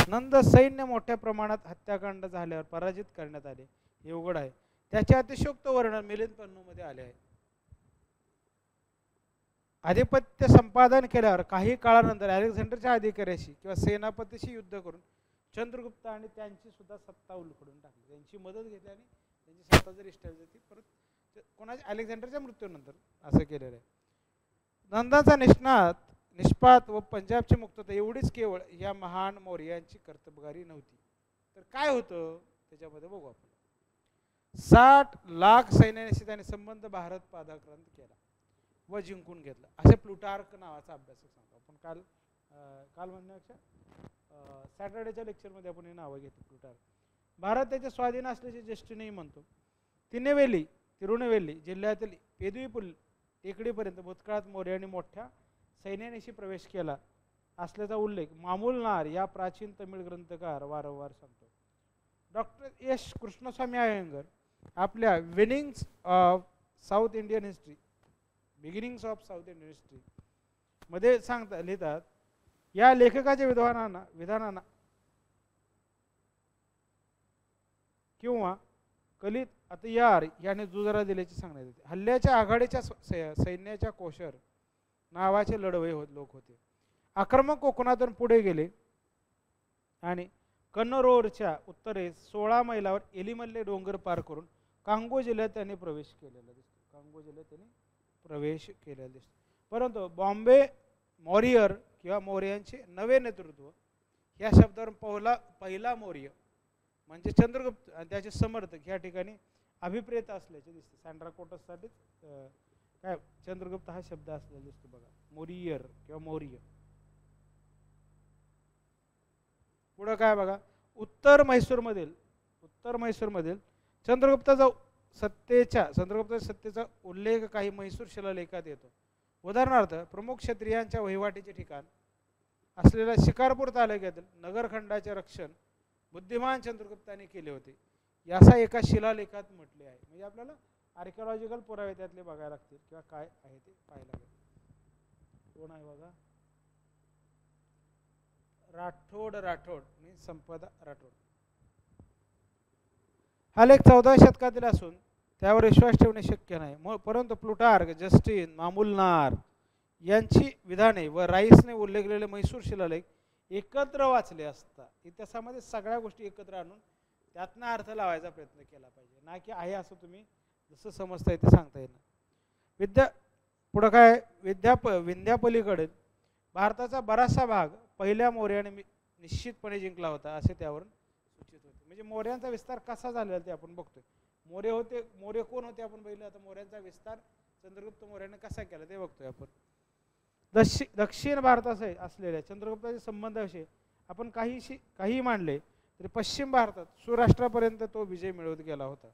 नंद सैन्य मोठ्या प्रमाणात हत्याकांड झाल्यावर पराजित करण्यात आले हे उघड आहे. त्याचे अतिशयोक्त वर्णन मिलिंद पन्नूमध्ये आले आहे. आधिपत्य संपादन केल्यावर काही काळानंतर अलेक्झांडरच्या अधिकाऱ्याशी किंवा सेनापतीशी युद्ध करून चंद्रगुप्त आणि त्यांची सुद्धा सत्ता उलखडून टाकली. त्यांची मदत घेतली आणि त्यांची सत्ता जर इष्ट झाली परत कोणाच्या अलेक्झांडरच्या मृत्यूनंतर असं केलेलं आहे. नंदाचा निष्पात व पंजाबची मुक्तता एवढीच केवळ या महान मौर्यांची कर्तबगारी नव्हती तर काय होतं त्याच्यामध्ये बघू आपण. 60 लाख सैन्याशी त्याने संबंध भारत पादाक्रांत केला व जिंकून घेतला असे प्लुटार्क नावाचा अभ्यासक सांगतो. आपण काल म्हणण्यापेक्षा सॅटर्डेच्या लेक्चरमध्ये आपण हे नावं घेतो. प्लुटार्क भारत त्याच्या स्वाधीन असल्याचे ज्येष्ठनेही म्हणतो. तिरुनेवेली जिल्ह्यातील पेदुईपुल टेकडीपर्यंत भूतकाळात मौर्यांनी मोठ्या सैन्यानिशी प्रवेश केला असल्याचा उल्लेख मामूलनार या प्राचीन तमिळ ग्रंथकार वारंवार सांगतो. डॉक्टर एस कृष्णस्वामी अय्यंगर आपल्या beginnings of south Indian history मध्ये लिहितात या लेखकाच्या विधानांना किंवा कलित अतयार याने दुजोरा दिल्याचे सांगण्यात येते. हल्ल्याच्या आघाडीच्या सैन्याच्या कोशर नावाचे लढवई लोक होते. आक्रमक कोकणातून पुढे गेले आणि कन्नरोरच्या उत्तरेस 16 मैलावर एलिमल्ले डोंगर पार करून कांगो जिल्ह्यात त्यांनी प्रवेश केलेला दिसतो. परंतु बॉम्बे मौर्यर किंवा मौर्यांचे नवे नेतृत्व या शब्दावरून पहिला मौर्य म्हणजे चंद्रगुप्त आणि त्याचे समर्थक या ठिकाणी अभिप्रेत असल्याचे दिसते. सँड्राकोटससाठीच काय चंद्रगुप्त हा शब्द असलेला दिसतो बघा. मौर्यर किंवा मौर्य. पुढं काय बघा. उत्तर म्हैसूरमधील चंद्रगुप्ताच्या सत्तेचा उल्लेख काही म्हैसूर शिलालेखात येतो. उदाहरणार्थ प्रमुख क्षत्रियांच्या वहिवाटीचे ठिकाण असलेल्या शिकारपूर तालुक्यातील नगरखंडाचे रक्षण बुद्धिमान चंद्रगुप्ताने केले होते याचा एका शिलालेखात म्हटले आहे. म्हणजे आपल्याला आर्किओलॉजिकल पुरावे त्यातले बघायला लागतील किंवा काय आहे ते पाहायला लागेल. कोण आहे बघा. राठोड संपदा राठोड. हा लेख 14व्या शतकातील असून त्यावर विश्वास ठेवणे शक्य नाही. परंतु प्लुटार्क, जस्टिन, मामूलनार यांची विधाने व राईसने उल्लेखलेले म्हैसूर शिलालेख एकत्र वाचले असता, इतिहासामध्ये सगळ्या गोष्टी एकत्र आणून त्यातनं अर्थ लावायचा प्रयत्न केला पाहिजे, ना की आहे असं तुम्ही जसं समजताय ते सांगता येईल. पुढं काय, विंध्यापलीकडे भारताचा बराचसा भाग पहिल्या मौर्याने निश्चितपणे जिंकला होता असे त्यावरून सूचित होते. म्हणजे मौर्यांचा विस्तार कसा झालेला ते आपण बघतोय. मौर्य कोण होते आपण बघितलं, आता मौर्यांचा विस्तार चंद्रगुप्त मौर्याने कसा केला ते बघतोय आपण. दक्षिण भारताचे असलेल्या चंद्रगुप्ताच्या संबंधाविषयी आपण काही मांडले तरी पश्चिम भारतात सौराष्ट्रापर्यंत तो विजय मिळवत गेला होता,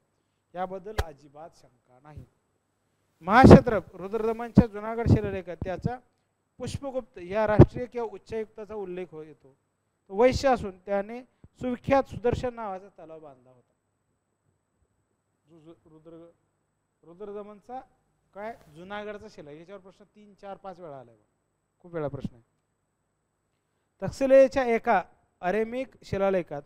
याबद्दल अजिबात शंका नाही. महाक्षत्रप रुद्रदमनच्या जुनागड शिलालेखात त्याचा पुष्पगुप्त या राष्ट्रीय किंवा उच्चायुक्ताचा उल्लेख येतो. तो वैश्य असून त्याने सुविख्यात सुदर्शन नावाचा तलाव बांधला होता. रुद्रदमनचा काय जुनागडचा शिलालेख, याच्यावर प्रश्न 3, 4, 5 वेळा आलाय, खूप वेळा प्रश्न आहे. तक्षशिलेच्या एका अरेमिक शिलालेखात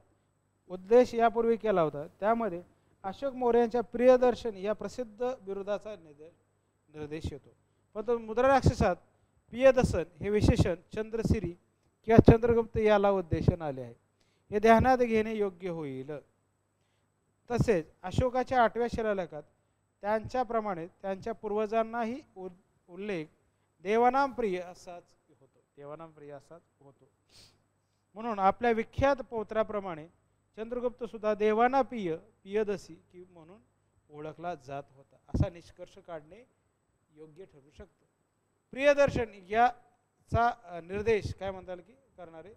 उद्देश यापूर्वी केला होता, त्यामध्ये अशोक मौर्यांच्या प्रियदर्शन या प्रसिद्ध बिरुदाचा निर्देश येतो. पण मुद्रा राक्षसात प्रियदर्शन हे विशेषण चंद्रसिरी किंवा चंद्रगुप्त याला उद्देशन आले आहे, हे ध्यानात घेणे योग्य होईल. तसेच अशोकाच्या 8व्या शिलालेखात त्यांच्याप्रमाणे त्यांच्या पूर्वजांनाही उल्लेख देवानाम प्रिय असाच होतो. म्हणून आपल्या विख्यात पौत्राप्रमाणे चंद्रगुप्त सुद्धा देवाना पियदसी की म्हणून ओळखला जात होता, असा निष्कर्ष काढणे योग्य ठरू शकतो. प्रियदर्शन याचा निर्देश काय म्हणता येईल की करणारे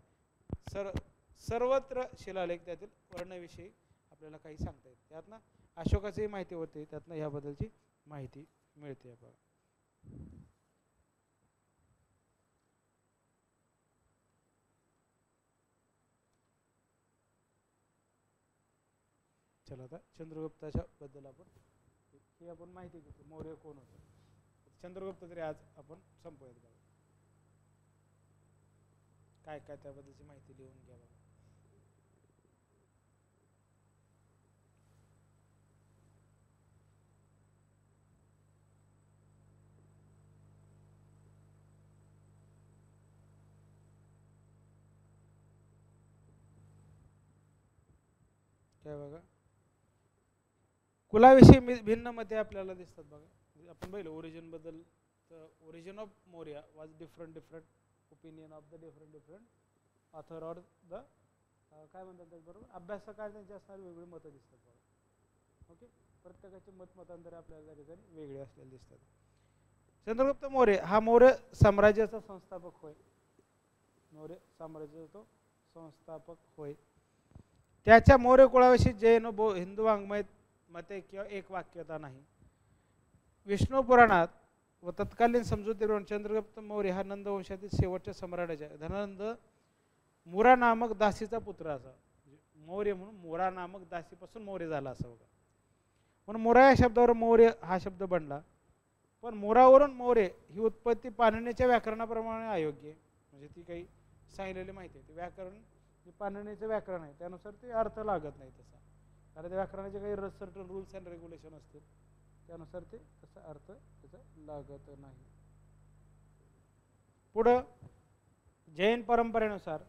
सर्वत्र शिलालेख, त्यातील वर्णविषयी आपल्याला काही सांगता येते. त्यातनं अशोकाची माहिती होते, त्यातनं याबद्दलची माहिती मिळते. चला आता चंद्रगुप्ताच्या बद्दल आपण माहिती घेतो. मौर्य कोण होते, चंद्रगुप्त तरी आज आपण संपवूयात बघा. काय काय त्याबद्दलची माहिती लिहून घ्या बघा. काय बघा, कुलाविषयी भिन्न मते आपल्याला दिसतात बघा. आपण पाहिलं ओरिजिन बद्दल, origin of Maurya was different opinion of the different author or the काय म्हणतात बरोबर, अभ्यासकांना त्यांची असणारी वेगळी मतं दिसतात बघा. ओके, प्रत्येकाचे मतांतरे आपल्याला त्या ठिकाणी वेगळे असलेले दिसतात. चंद्रगुप्त मौर्य हा मौर्य साम्राज्याचा संस्थापक होय. त्याच्या मौर्य कुळाविषयी जैन हिंदू वाङ्मय मते किंवा एक वाक्यता नाही. विष्णू पुराणात व तत्कालीन समजुतीवरून चंद्रगुप्त मौर्य हा नंद वंशातील शेवटच्या सम्राटाच्या धनानंद मुरा नामक दासीचा पुत्र असा. मौर्य म्हणून मुरा नामक दासीपासून मौर्य झाला असं बघा. म्हणून मुरा या शब्दावर मौर्य हा शब्द बनला. पण मुरावरून मौर्य ही उत्पत्ती पाणिनीच्या व्याकरणाप्रमाणे अयोग्य आहे. म्हणजे ती काही सांगितलेली माहिती आहे, ते व्याकरण पाणिनीचं व्याकरण आहे, त्यानुसार ते अर्थ लागत नाही तसा. कारण त्या व्याकरणाचे काही सर्टन रूल्स अँड रेग्युलेशन असतील, त्यानुसार ते तसा अर्थ त्याचा लागत नाही. पुढं जैन परंपरेनुसार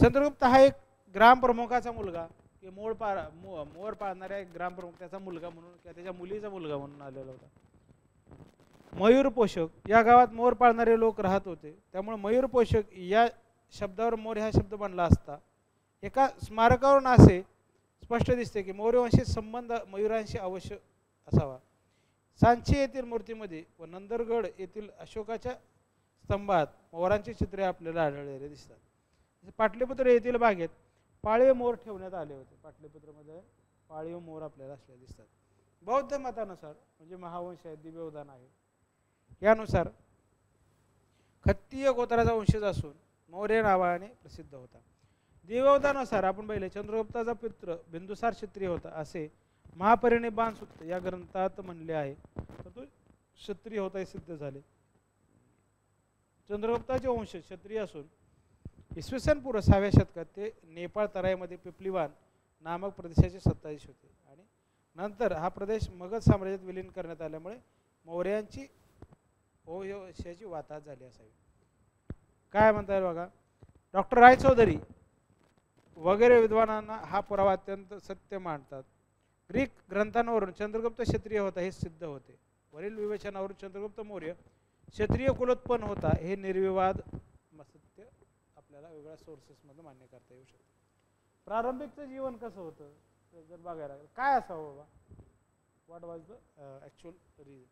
चंद्रगुप्त हा एक ग्राम प्रमुखाचा मुलगा, मोर पाळणाऱ्या एक ग्राम प्रमुख त्याचा मुलगा म्हणून किंवा त्याच्या मुलीचा मुलगा म्हणून आलेला होता. मयूर पोषक या गावात मोर पाळणारे लोक राहत होते, त्यामुळे मयूर पोषक या शब्दावर मौर्य हा शब्द बनला असता. एका स्मारकावरून असे स्पष्ट दिसते की मौर्यवंशी संबंध मयूरांशी अवश्य असावा. सांची येथील मूर्तीमध्ये व नंदरगड येथील अशोकाच्या स्तंभात मोरांची चित्रे आपल्याला आढळलेली दिसतात. पाटलीपुत्र येथील बागेत पाळीव मोर ठेवण्यात आले होते. पाटलीपुत्रमध्ये पाळीव मोर आपल्याला असलेले दिसतात. बौद्ध मतानुसार म्हणजे महावंश आहे, दिव्योदान आहे, यानुसार खत्तीय गोत्राचा वंशज असून मौर्य नावाने प्रसिद्ध होता. दिव्योदानुसार आपण पाहिले चंद्रगुप्ताचा पुत्र बिंदुसार क्षत्रिय होता असे महापरिनिब्बाण सूक्त या ग्रंथात म्हणले आहे, तर तो क्षत्रिय होता हे सिद्ध झाले. चंद्रगुप्ताचे वंश क्षत्रिय असून इसवी सन पूर्व 6व्या शतकात ते नेपाळ तराईमध्ये पिपलीवान नामक प्रदेशाचे सत्ताधीश होते आणि नंतर हा प्रदेश मगध साम्राज्यात विलीन करण्यात आल्यामुळे मौर्यांची वंशाची वाताहत झाली असावी. काय म्हणता येईल बघा. डॉक्टर रायचौधरी वगैरे विद्वानांना हा पुरावा अत्यंत सत्य मानतात. ग्रीक ग्रंथांवरून चंद्रगुप्त क्षत्रिय होता हे सिद्ध होते. वरील विवेचनावरून चंद्रगुप्त मौर्य क्षत्रिय कुलोत्पन्न होता हे निर्विवाद सत्य आपल्याला वेगळ्या सोर्सेसमध्ये मान्य करता येऊ शकते. प्रारंभिकचं जीवन कसं होतं जर बघायला काय असावं बाबा, what was the actual reason.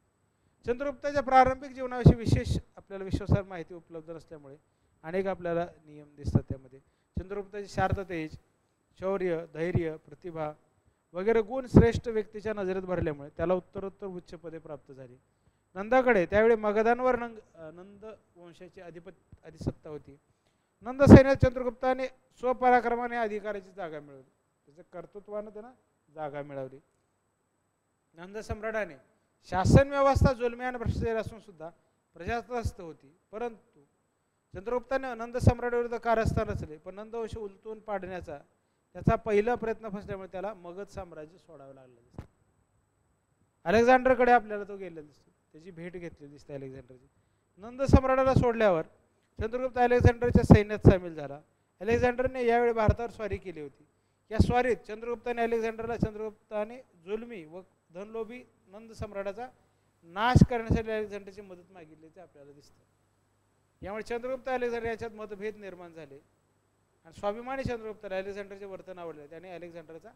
चंद्रगुप्ताच्या प्रारंभिक जीवनाविषयी विशेष आपल्याला विश्वासार्ह माहिती उपलब्ध नसल्यामुळे अनेक आपल्याला नियम दिसतात. त्यामध्ये चंद्रगुप्ताची शांत तेज, शौर्य, धैर्य, प्रतिभा वगैरे गुण श्रेष्ठ व्यक्तीच्या नजरेत भरल्यामुळे त्याला उत्तरोत्तर उच्च पदे प्राप्त झाली. नंदाकडे त्यावेळी मगधांवर नंद वंशाची अधिसत्ता होती. नंद सैन्यात चंद्रगुप्ताने स्वपराक्रमाने अधिकाराची जागा मिळवली. त्याच्या कर्तृत्वाने त्यांना जागा मिळवली. नंद सम्राटाने शासन व्यवस्था जुलमी आणि भ्रष्टाचारी असून सुद्धा प्रजासत्ताक होती. परंतु चंद्रगुप्ताने नंद सम्राटाविरुद्ध कारस्थान रचले, पण नंदवंश उलटून पाडण्याचा त्याचा पहिला प्रयत्न फसल्यामुळे त्याला मगध साम्राज्य सोडावं लागलं दिसतं. अलेक्झांडरकडे आपल्याला तो गेलेला दिसतो, त्याची भेट घेतली दिसते अलेक्झांडरची. नंद सम्राटाला सोडल्यावर चंद्रगुप्त अलेक्झांडरच्या सैन्यात सामील झाला. अलेक्झांडरने यावेळी भारतावर स्वारी केली होती. या स्वारीत चंद्रगुप्ताने जुलमी व धनलोभी नंद सम्राटाचा नाश करण्यासाठी अलेक्झांडरची मदत मागितली ते आपल्याला दिसतं. यामुळे चंद्रगुप्त अलेक्झांडर याच्यात मतभेद निर्माण झाले आणि स्वाभिमानी चंद्रगुप्ताला अलेक्झांडरचे वर्तन आवडले. त्याने अलेक्झांडरचा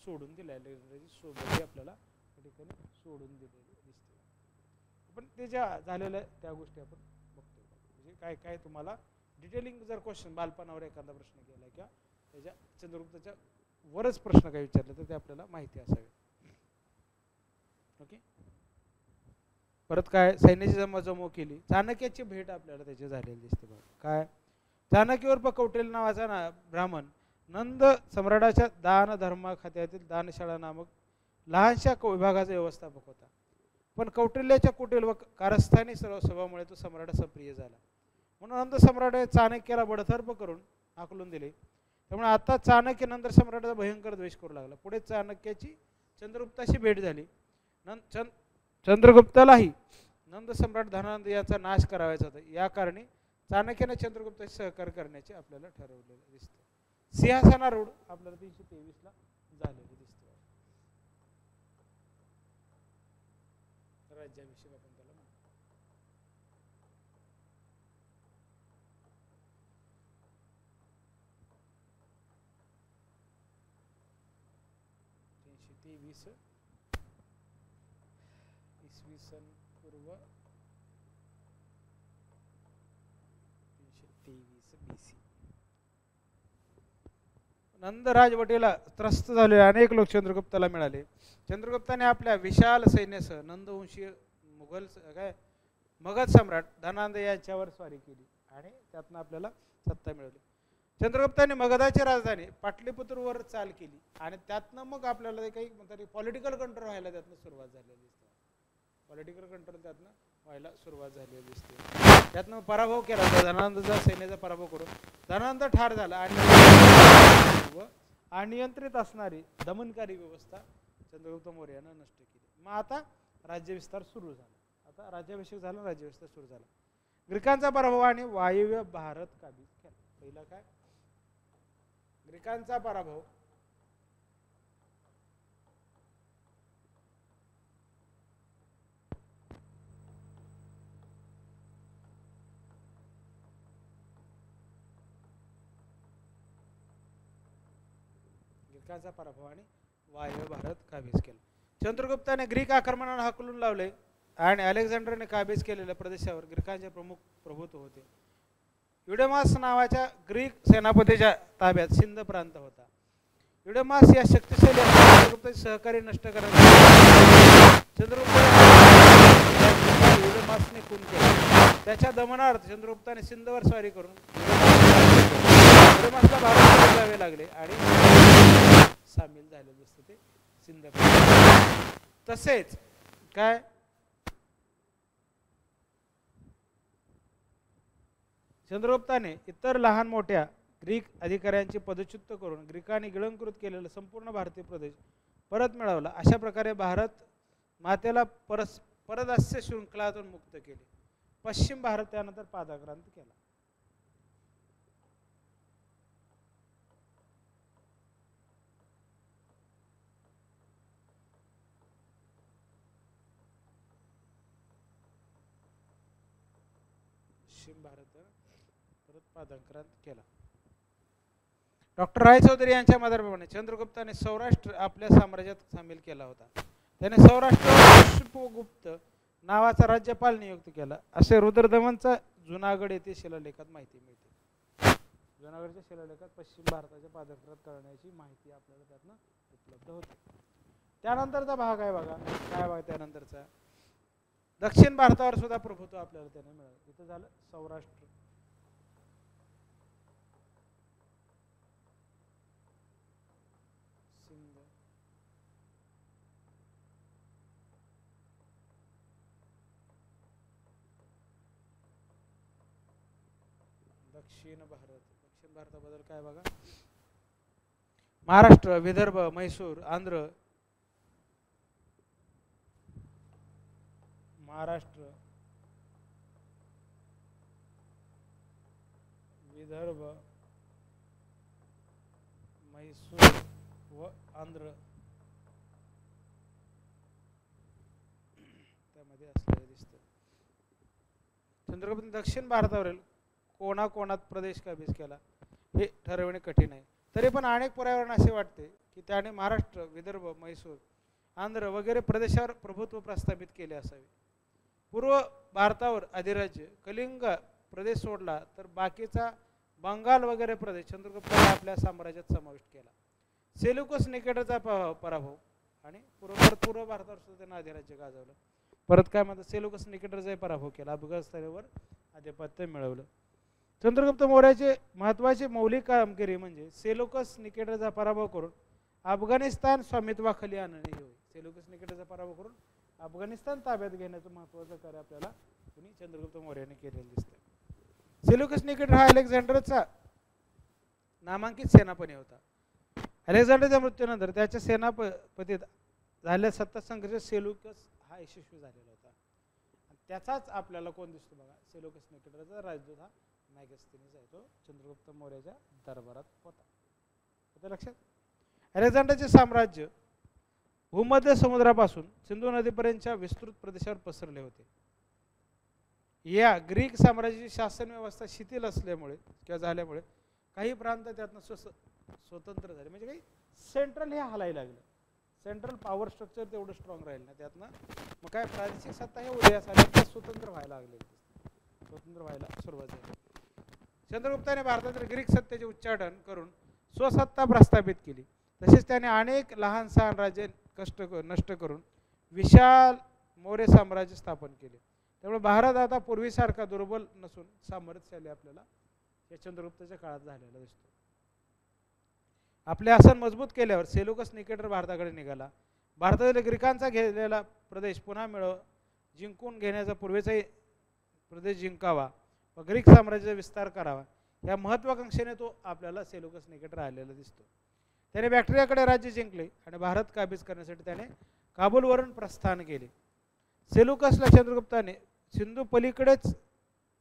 सोडून दिला. अलेक्झांडरची सोबत आपल्याला त्या ठिकाणी सोडून दिलेली दिसते. पण ते ज्या झालेल्या त्या गोष्टी आपण बघतो. म्हणजे काय काय तुम्हाला डिटेलिंग जर क्वेश्चन बालपणावर एखादा प्रश्न केला किंवा त्याच्या चंद्रगुप्ताच्या वरच प्रश्न काय विचारले तर ते आपल्याला माहिती असावे. ओके. परत काय सैन्याची जमवाजमव केली. चाणक्याची भेट आपल्याला त्याची झालेली दिसते बघा. काय चाणक्य कौटिल्य नावाचा ब्राह्मण नंद सम्राटाच्या दान धर्म खात्यातील दानशाळा नामक लहानशा विभागाचा व्यवस्थापक होता. पण कौटिल्याच्या कुटील व कारस्थानी सर्व स्वभावामुळे तो सम्राटाचा प्रिय झाला. म्हणून नंद सम्राटाने चाणक्याला बडतर्फ करून हाकलून दिले. त्यामुळे आता चाणक्य नंतर सम्राटाचा भयंकर द्वेष करू लागला. पुढे चाणक्याची चंद्रगुप्ताशी भेट झाली. चंद्रगुप्तालाही नंद सम्राट धनानंद याचा नाश करावायचा होता. या कारणी चाणक्याने चंद्रगुप्ताशी सहकार्य करण्याचे आपल्याला ठरवलेले दिसते. सिंहासनारूढ आपल्याला 323 ला झालेले दिसते. राज्याभिषेक आपण त्याला म्हणतो. इसवी सन पूर्व 323 BC. नंद राजवटीला त्रस्त झालेले अनेक लोक चंद्रगुप्ताला मिळाले. चंद्रगुप्ताने आपल्या विशाल सैन्यासह नंदवंशीय मगध सम्राट धनानंद यांच्यावर स्वारी केली आणि त्यातनं आपल्याला सत्ता मिळवली. चंद्रगुप्ताने मगधाची राजधानी पाटलीपुत्रवर चाल केली आणि त्यातनं मग आपल्याला ते काही म्हणतात पॉलिटिकल कंट्रोल व्हायला त्यातनं सुरुवात झालेली दिसते. पॉलिटिकल कंट्रोल त्यातनं व्हायला सुरुवात झालेली दिसते. त्यातनं पराभव केला होता धनानंदचा सैन्याचा पराभव करून धनानंद ठार झाला आणि अनियंत्रित असणारी दमनकारी व्यवस्था चंद्रगुप्त मौर्यानं नष्ट केली. मग आता राज्यविस्तार सुरू झाला. आता राज्याभिषेक झाला, राज्यविस्तार सुरू झाला. ग्रीकांचा पराभव आणि वायव्य भारत काबीज केला. पहिला काय ग्रीकांचा पराभव, ग्रीकांचा पराभव आणि वायव्य भारत काबीज केला. चंद्रगुप्ताने ग्रीक आक्रमणाला हाकलून लावले आणि अलेक्झांडरने काबीज केलेल्या प्रदेशावर ग्रीकांचे प्रमुख प्रभुत्व होते. युडेमास नावाच्या ग्रीक सेनापतीच्या ताब्यात सिंध प्रांत होता. युडेमास या शक्तिशाली चंद्रगुप्ताचे सहकारी नष्ट करण्यासाठी युडेमासने खून केला. त्याच्या दमनार्थ चंद्रगुप्ताने सिंधवर स्वारी करून युडेमासला भारतात जावे लागले आणि सामील झाले दिसते ते सिंध. तसेच काय चंद्रगुप्ताने इतर लहान मोठ्या ग्रीक अधिकाऱ्यांची पदच्युत करून ग्रीकांनी गिळंकृत केलेला संपूर्ण भारतीय प्रदेश परत मिळवला. अशा प्रकारे भारत मातेला परदास्य शृंखलातून मुक्त केले. पश्चिम भारत त्यानंतर पादाक्रांत केला. पश्चिम भारत परत पादाक्रांत केला. डॉक्टर रायचौधरी यांच्या मताप्रमाणे चंद्रगुप्ताने सौराष्ट्र आपल्या साम्राज्यात सामील केला होता. त्याने सौराष्ट्रावर पुष्पगुप्त नावाचा राज्यपाल नियुक्त केला, असे रुद्रदमनचा जुनागड येथे शिलालेखात माहिती मिळते. जुनागडच्या शिलालेखात पश्चिम भारताच्या पादाक्रांत करण्याची माहिती आपल्याला त्यातनं उपलब्ध होते. त्यानंतरचा भाग आहे बघा, काय बघा त्यानंतरचा दक्षिण भारतावर सुद्धा प्रभुत्व आपल्याला त्याने मिळालं. इथं झालं सौराष्ट्र, सिंध, दक्षिण भारत. दक्षिण भारताबद्दल काय बघा, महाराष्ट्र, विदर्भ, म्हैसूर, आंध्र, महाराष्ट्र, विदर्भ, म्हैसूर व आंध्र त्यामध्ये असलेले दिसतं. चंद्रगुप्त दक्षिण भारतावरील कोणाकोणात प्रदेश काबीज केला हे ठरवणे कठीण आहे. तरी पण अनेक पुराव्यावरून असे वाटते की त्याने महाराष्ट्र, विदर्भ, म्हैसूर, आंध्र वगैरे प्रदेशावर प्रभुत्व प्रस्थापित केले असावे. पूर्व भारतावर अधिराज्य कलिंग प्रदेश सोडला तर बाकीचा बंगाल वगैरे प्रदेश चंद्रगुप्ताने आपल्या साम्राज्यात समाविष्ट केला. सेल्युकस निकेटरचा पराभव आणि पूर्व भारतावर सुद्धा त्याने अधिराज्य गाजवलं. परत काय म्हणतात, सेल्युकस निकेटरचा पराभव केला, अफगाणिस्तानवर आधिपत्य मिळवलं. चंद्रगुप्त मौर्याचे महत्त्वाची मौलिक कामगिरी म्हणजे सेल्युकस निकेटरचा पराभव करून अफगाणिस्तान स्वामित्वाखाली आणणे होय. सेल्युकस निकेटरचा पराभव करून अफगाणिस्तान ताब्यात घेण्याचं महत्त्वाचं कार्य आपल्याला कुणी चंद्रगुप्त मौर्याने केलेलं दिसतं. सेल्युकस निकेटर हा अलेक्झांडरचा नामांकित सेनापती होता. अलेक्झांडरच्या मृत्यूनंतर त्याच्या सेनापतीत झालेल्या सत्ता संघर्ष सेल्युकस हा यशस्वी झालेला होता. त्याचाच आपल्याला कोण दिसतो बघा, सेल्युकस निकेटरचा राजदूत हा मॅगस्थनीस आहे, तो चंद्रगुप्त मौर्याच्या दरबारात होता. लक्षात, अलेक्झांडरचे साम्राज्य भूमध्य समुद्रापासून सिंधू नदीपर्यंतच्या विस्तृत प्रदेशावर पसरले होते. या ग्रीक साम्राज्याची शासन व्यवस्था शिथिल असल्यामुळे किंवा झाल्यामुळे काही प्रांत त्यातनं स्वतंत्र झाले. म्हणजे काही सेंट्रल हे हलायला लागलं, सेंट्रल पॉवर स्ट्रक्चर तेवढं स्ट्रॉंग राहील ना त्यातनं, मग काय प्रादेशिक सत्ता हे उदयास आल्या, त्या स्वतंत्र व्हायला लागले, स्वतंत्र व्हायला सुरुवात झाली. चंद्रगुप्ताने भारतातील ग्रीक सत्तेचे उच्चाटन करून स्वसत्ता प्रस्थापित केली. तसेच त्याने अनेक लहान सहान राज्ये नष्ट करून विशाल मौर्य साम्राज्य स्थापन केले. त्यामुळे भारत आता पूर्वीसारखा दुर्बल नसून सामर्थ्यशाली आपल्याला या चंद्रगुप्ताच्या काळात झालेला दिसतो. आपले आसन मजबूत केल्यावर सेल्युकस निकेटर भारताकडे निघाला. भारतातील ग्रीकांचा घेतलेला प्रदेश पुन्हा जिंकून घेण्याचा पूर्वीचाही प्रदेश जिंकावा व ग्रीक साम्राज्याचा विस्तार करावा या महत्वाकांक्षेने तो आपल्याला सेल्युकस निकेटर आलेला दिसतो. त्याने बॅक्ट्रियाकडे राज्य जिंकले आणि भारत काबीज करण्यासाठी त्याने काबूलवरून प्रस्थान केले. सेल्युकसला चंद्रगुप्ताने सिंधू पलीकडेच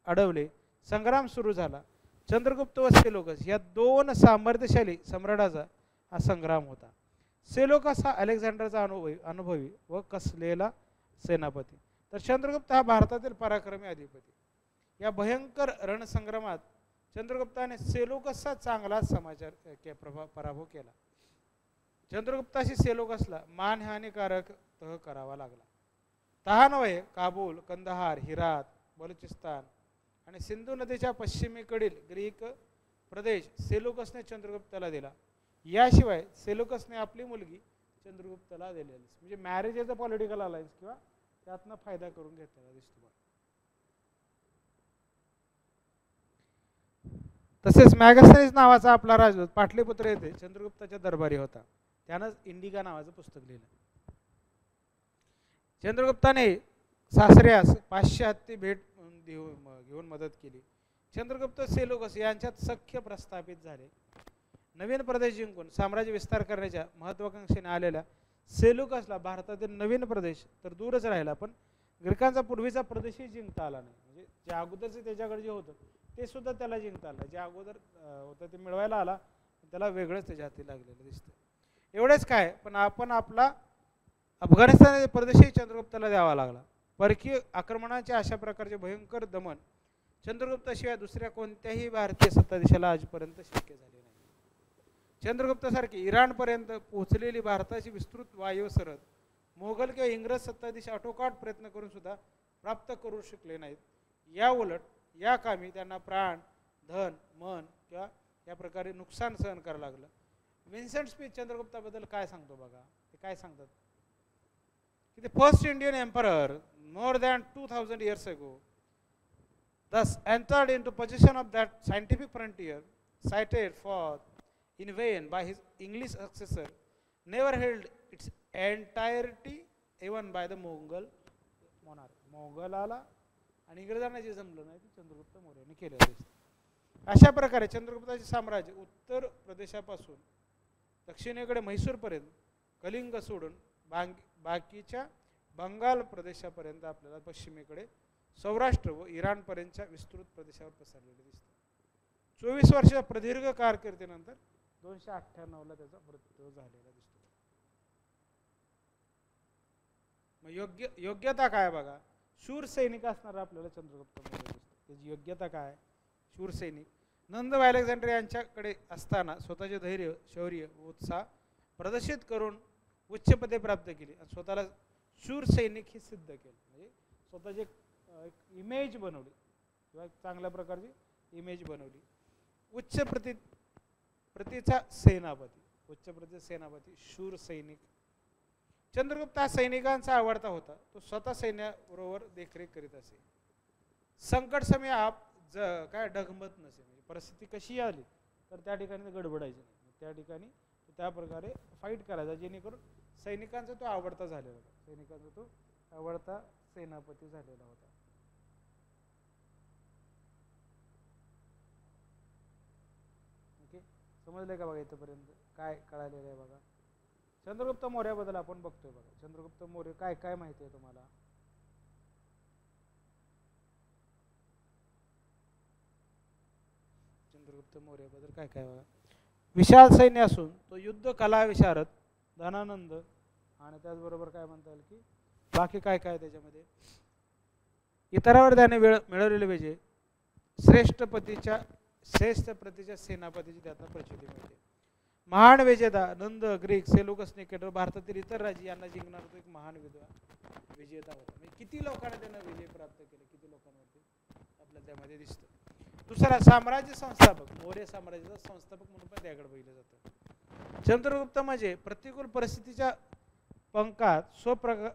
अडवले. संग्राम सुरू झाला. चंद्रगुप्त व सेल्युकस या दोन सामर्थ्यशाली सम्राटाचा हा संग्राम होता. सेल्युकस हा अलेक्झांडरचा अनुभवी व कसलेला सेनापती, तर चंद्रगुप्त हा भारतातील पराक्रमी अधिपती. या भयंकर रणसंग्रामात चंद्रगुप्ताने सेल्युकसचा चांगला पराभव केला. चंद्रगुप्ताशी सेल्युकसला मानहानिकारक तह करावा लागला. तहानवये काबूल, कंदहार, हिरात, बलुचिस्तान आणि सिंधू नदीच्या पश्चिमेकडील ग्रीक प्रदेश सेल्युकसने चंद्रगुप्ताला दिला. याशिवाय सेल्युकसने आपली मुलगी चंद्रगुप्ताला दिलेली, म्हणजे marriage as a political alliance किंवा त्यातनं फायदा करून घेतलेला दिसतो. तसेच मॅगस्थनीस नावाचा आपला राजदूत पाटलीपुत्र येथे चंद्रगुप्ताच्या दरबारी होता. त्यानंच इंडिका नावाचं पुस्तक लिहिलं. चंद्रगुप्ताने सासऱ्यास 500 हत्ती भेट घेऊन मदत केली. चंद्रगुप्त सेल्युकस यांच्यात सख्य प्रस्थापित झाले. नवीन प्रदेश जिंकून साम्राज्य विस्तार करण्याच्या महत्वाकांक्षेने आलेल्या सेलुकसला भारतातील नवीन प्रदेश तर दूरच राहिला, पण ग्रीकांचा पूर्वीचा प्रदेशही जिंकता आला नाही. म्हणजे जे अगोदरचे त्याच्याकडे जे होतं ते सुद्धा त्याला जिंकता आलं. जे अगोदर होतं ते मिळवायला आला, त्याला वेगळंच त्याच्या हाती लागलेलं दिसतं. एवढंच काय, पण आपण आपला अफगाणिस्तानाचा प्रदेशही चंद्रगुप्ताला द्यावा लागला. परकीय आक्रमणाच्या अशा प्रकारचे भयंकर दमन चंद्रगुप्ताशिवाय दुसऱ्या कोणत्याही भारतीय सत्ताधीशाला आजपर्यंत शक्य झाले नाही. चंद्रगुप्तासारखी इराणपर्यंत पोहोचलेली भारताची विस्तृत वायव्य सरहद मोगल किंवा इंग्रज सत्ताधीश आटोकाट प्रयत्न करून सुद्धा प्राप्त करू शकले नाहीत. या उलट या कामी त्यांना प्राण, धन, मन किंवा या प्रकारे नुकसान सहन करावं लागलं. विन्सेंट स्मिथ चंद्रगुप्ताबद्दल काय सांगतो बघा. ते काय सांगतात की the first Indian emperor more than 2000 years ago thus entered into possession of that scientific frontier cited for in vain by his English successor, never held its entirety even by the Mongol monarch. मोगलाला आणि इंग्रजांना जे जमलं नाही ते चंद्रगुप्त मौर्याने केलेलं दिसतं. अशा प्रकारे चंद्रगुप्ताचे साम्राज्य उत्तर प्रदेशापासून दक्षिणेकडे म्हैसूरपर्यंत, कलिंग सोडून बाकीच्या बंगाल प्रदेशापर्यंत आपल्याला पश्चिमेकडे सौराष्ट्र व इराणपर्यंतच्या विस्तृत प्रदेशावर पसरलेले दिसतं. 24 वर्षाच्या प्रदीर्घ कारकिर्दीनंतर 298ला त्याचा मृत्यू झालेला दिसतो. मग योग्यता काय बघा. शूर सैनिक असणारा आपल्याला चंद्रगुप्त मौर्य दिसतो. त्याची योग्यता काय. शूर सैनिक. नंद व अलेक्झांडर यांच्याकडे असताना स्वतःचे धैर्य, शौर्य व उत्साह प्रदर्शित करून उच्च पदे प्राप्त केली आणि स्वतःला शूर सैनिक ही सिद्ध केलं. म्हणजे स्वतःची एक इमेज बनवली किंवा एक चांगल्या प्रकारची इमेज बनवली. उच्च प्रतीचा सेनापती, उच्च प्रतीचा सेनापती, शूर सैनिक. चंद्रगुप्त हा सैनिकांचा आवडता होता. तो स्वतः सैन्याबरोबर देखरेख करीत असे. संकट समय आप काय डगमत नसे. म्हणजे परिस्थिती कशी आली तर त्या ठिकाणी गडबडायची नाही. त्या ठिकाणी त्या प्रकारे फाईट करायचा, जेणेकरून सैनिकांचा तो आवडता झालेला होता. सैनिकांचा तो आवडता सेनापती झालेला होता. ओके, समजलंय का बघा. इथपर्यंत काय कळालेलं आहे बघा. चंद्रगुप्त मौर्याबद्दल आपण बघतोय बघा. चंद्रगुप्त मौर्य काय काय माहिती आहे तुम्हाला. चंद्रगुप्त मौर्याबद्दल काय काय बघा. विशाल सैन्य असून तो युद्ध कला विशारद, धनानंद आणि त्याचबरोबर काय म्हणता येईल की बाकी काय काय त्याच्यामध्ये इतरांवर त्याने मिळवलेले विजय, श्रेष्ठ प्रतीच्या सेनापतीची त्याचा प्रचिती मिळते. महान विजेता नंद, ग्रीक, सेलुकस, निकेटर, भारतातील इतर राज्य यांना जिंकणारा तो एक महान विजेता होता. म्हणजे किती लोकांना त्यानं विजय प्राप्त केले, किती लोकांवरती आपल्याला त्यामध्ये दिसतं. दुसरा साम्राज्य संस्थापक, मौर्य साम्राज्याचा संस्थापक म्हणून पण त्याकडे बघितलं जातं. चंद्रगुप्त म्हणजे प्रतिकूल परिस्थितीच्या पंखात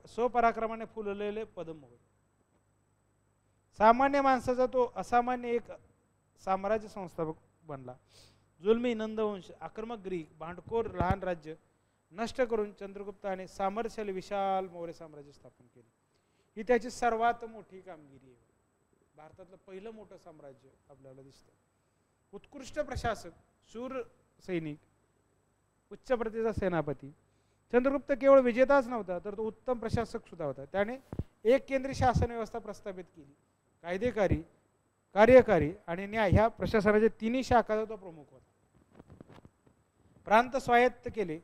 स्वपराक्रमाने फुललेले पद्ममोहर. सामान्य माणसाचा तो असामान्य एक साम्राज्य संस्थापक बनला. जुलमी नंदवंश, आक्रमक ग्रीक, भांडखोर लहान राज्य नष्ट करून चंद्रगुप्ताने सामर्थ्यशाली विशाल मौर्य साम्राज्य स्थापन केले. ही त्याची सर्वात मोठी कामगिरी आहे. भारतातलं पहिलं मोठं साम्राज्य आपल्याला दिसतं. उत्कृष्ट प्रशासक, शूर सैनिक, उच्च प्रतीचा सेनापती. चंद्रगुप्त केवळ विजेताच नव्हता तर तो उत्तम प्रशासक सुद्धा होता. त्याने एक केंद्रीय शासन व्यवस्था प्रस्थापित केली. कायदेकारी, कार्यकारी आणि न्याय ह्या प्रशासनाच्या तिन्ही शाखाचा तो प्रमुख होता. प्रांत स्वायत्त केले.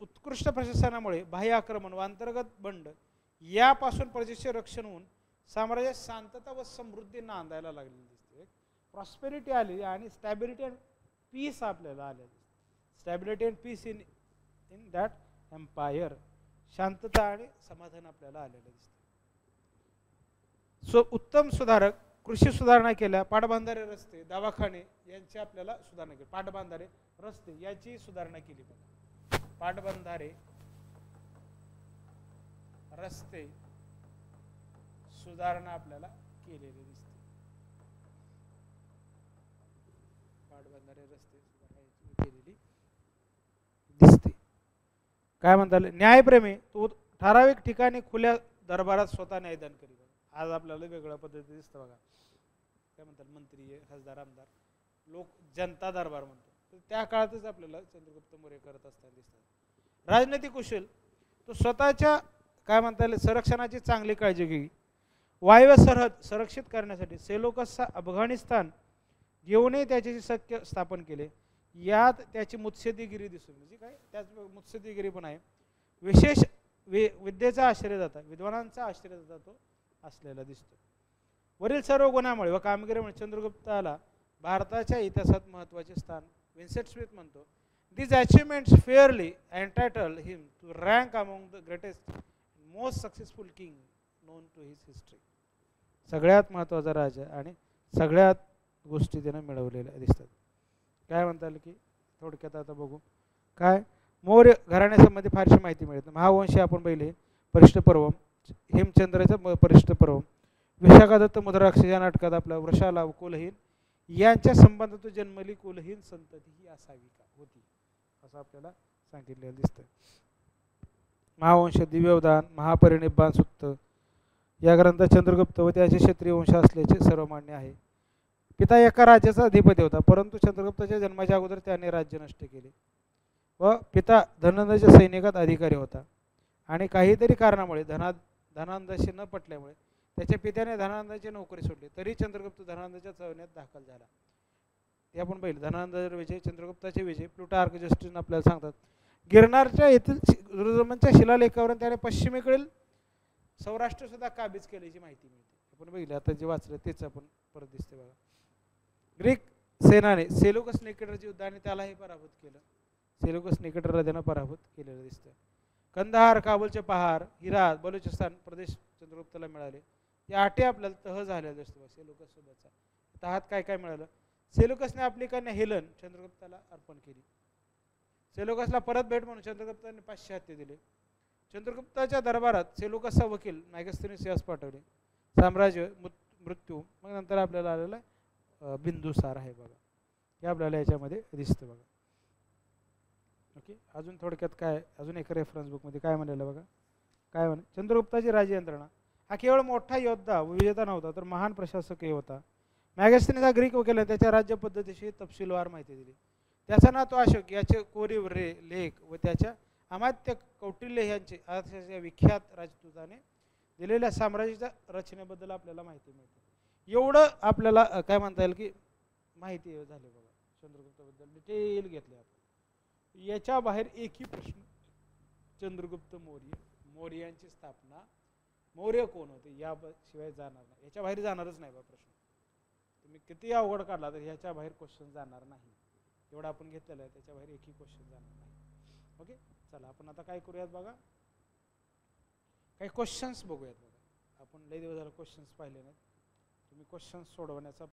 उत्कृष्ट प्रशासनामुळे बाह्य आक्रमण व अंतर्गत बंड यापासून प्रजेचे रक्षण होऊन साम्राज्यात शांतता व समृद्धी नांदायला लागलेली दिसते. प्रॉस्पेरिटी आली आणि स्टॅबिलिटी अँड पीस आपल्याला आले. Stability and peace in that empire. शांतता आणि समाधान आपल्याला आलेलं दिसतं. उत्तम सुधारक, कृषी सुधारणा केल्या, पाटबंधारे, रस्ते, दवाखाने यांची आपल्याला सुधारणा केली. पाटबंधारे, रस्ते याची सुधारणा केली बघा. पाटबंधारे, रस्ते सुधारणा आपल्याला केलेली दिसते. पाटबंधारे, रस्ते सुधारणा केलेली दिसते. काय म्हणतात न्यायप्रेमी, तो ठराविक ठिकाणी खुल्या दरबारात स्वतः न्यायदान करीत. आज आपल्याला वेगळ्या पद्धती दिसतं बघा. काय म्हणतात मंत्री, खासदार, आमदार, लोक जनता दरबार म्हणतो. तर त्या काळातच आपल्याला चंद्रगुप्त मौर्य करत असताना दिसतात. राजनैतिक कुशल, तो स्वतःच्या काय म्हणता येईल संरक्षणाची चांगली काळजी घेई. वायव्य सरहद संरक्षित करण्यासाठी सेल्युकसचा अफगाणिस्तान घेऊनही त्याच्याशी सख्य स्थापन केले. यात त्याची मुत्सद्देगिरी दिसून म्हणजे काय त्याच मुत्सद्देगिरी पण आहे. विशेष विद्येचा आश्रयदाता विद्वानांचा आश्रयदाता तो असलेला दिसतो. वरील सर्व गुणामुळे व कामगिरीमुळे चंद्रगुप्ताला भारताच्या इतिहासात महत्त्वाचे स्थान विन्सेंट स्मिथ म्हणतो. These achievements fairly entitle him to rank among the greatest most successful king known to his history. सगळ्यात महत्त्वाचा राजा आणि सगळ्यात गोष्टी त्याने मिळवलेल्या दिसतात. काय म्हणता येईल की थोडक्यात आता बघू काय मौर्य घराण्यासंबंधी फारशी माहिती मिळते. महावंशी आपण पहिले परिष्ठ पर्व हेमचंद्राचं परिष्ठ पर्व विशाखादत्त मुद्राक्ष या नाटकात आपला वृषाला कुलहीन यांच्या संबंधात जन्मली कुलहीन संतती ही असावी का होती असं आपल्याला सांगितलेलं दिसतं. महावंश दिव्यवदान महापरिनिब्बाण सुत्त या ग्रंथात चंद्रगुप्त व त्याचे क्षत्रिय वंश असल्याचे सर्वमान्य आहे. पिता एका राज्याचा अधिपती होता परंतु चंद्रगुप्ताच्या जन्माच्या अगोदर त्याने राज्य नष्ट केले व पिता धनंजयच्या सैनिकात अधिकारी होता आणि काहीतरी कारणामुळे धनांदाशी न पटल्यामुळे त्याच्या पित्याने धनानंदाची नोकरी सोडली. तरी चंद्रगुप्त धनानंदाच्या चळवळीत दाखल झाला. हे आपण पाहिलं धनानंदाचा विजय चंद्रगुप्ताचे विजय प्लुटार्क जस्टिस आपल्याला सांगतात. गिरनारच्या येथील रुद्रमच्या शिलालेखावरून त्याने पश्चिमेकडील सौराष्ट्र सुद्धा काबीज केल्याची माहिती मिळते. आपण बघितलं आता जे वाचलं तेच आपण परत दिसते बघा. ग्रीक सेनाने सेल्युकस निकेटरच्या युद्धाने त्यालाही पराभूत केलं. सेल्युकस निकेटरला त्यानं पराभूत केलेलं दिसतं. कंदाहार काबूलचे पहार हिरात बलुचिस्तान प्रदेश चंद्रगुप्ताला मिळाले. या आठी आपल्याला तह झालेला दिसतो सेल्युकस सोबतचा. तहात काय काय मिळालं. सेल्युकसने आपली कन्या हेलन चंद्रगुप्ताला अर्पण केली. सेल्युकसला परत भेट म्हणून चंद्रगुप्ताने पाश्चात्य दिले. चंद्रगुप्ताच्या दरबारात सेल्युकसचा वकील मॅगस्थनीस यास पाठवले. साम्राज्य मृत्यू मग नंतर आपल्याला आलेला बिंदुसार आहे बघा. हे आपल्याला याच्यामध्ये दिसतं बघा. ओके अजून थोडक्यात काय अजून एक रेफरन्स बुकमध्ये काय म्हणलेलं बघा. काय म्हणे चंद्रगुप्ताची राजयंत्रणा हा केवळ मोठा योद्धा व विजेता नव्हता तर महान प्रशासकही होता. मॅगस्थनीचा ग्रीक वकील त्याच्या राज्य पद्धतीशी तपशीलवार माहिती दिली. त्याचा नातू अशोक याचे कोरीव लेख व त्याच्या अमात्य कौटिल्य यांचे विख्यात राजदूताने दिलेल्या साम्राज्याच्या रचनेबद्दल आपल्याला माहिती मिळते. एवढं आपल्याला काय म्हणता येईल की माहिती झाली बघा चंद्रगुप्ताबद्दल डिटेल घेतले आपण. याच्या बाहेर एकही प्रश्न चंद्रगुप्त मौर्यांची स्थापना मौर्य कोण होते याशिवाय जाणार नाही. याच्या बाहेर जाणारच नाही बा प्रश्न. तुम्ही किती अवघड काढला तर ह्याच्या बाहेर क्वेश्चन जाणार नाही. एवढा आपण घेतलेला आहे त्याच्या बाहेर एकही क्वेश्चन जाणार नाही. ओके चला आपण आता काय करूयात बघा काही क्वेश्चन्स बघूयात बघा. आपण लई दिवस झाला क्वेश्चन्स पाहिले नाहीत. तुम्ही क्वेश्चन्स सोडवण्याचा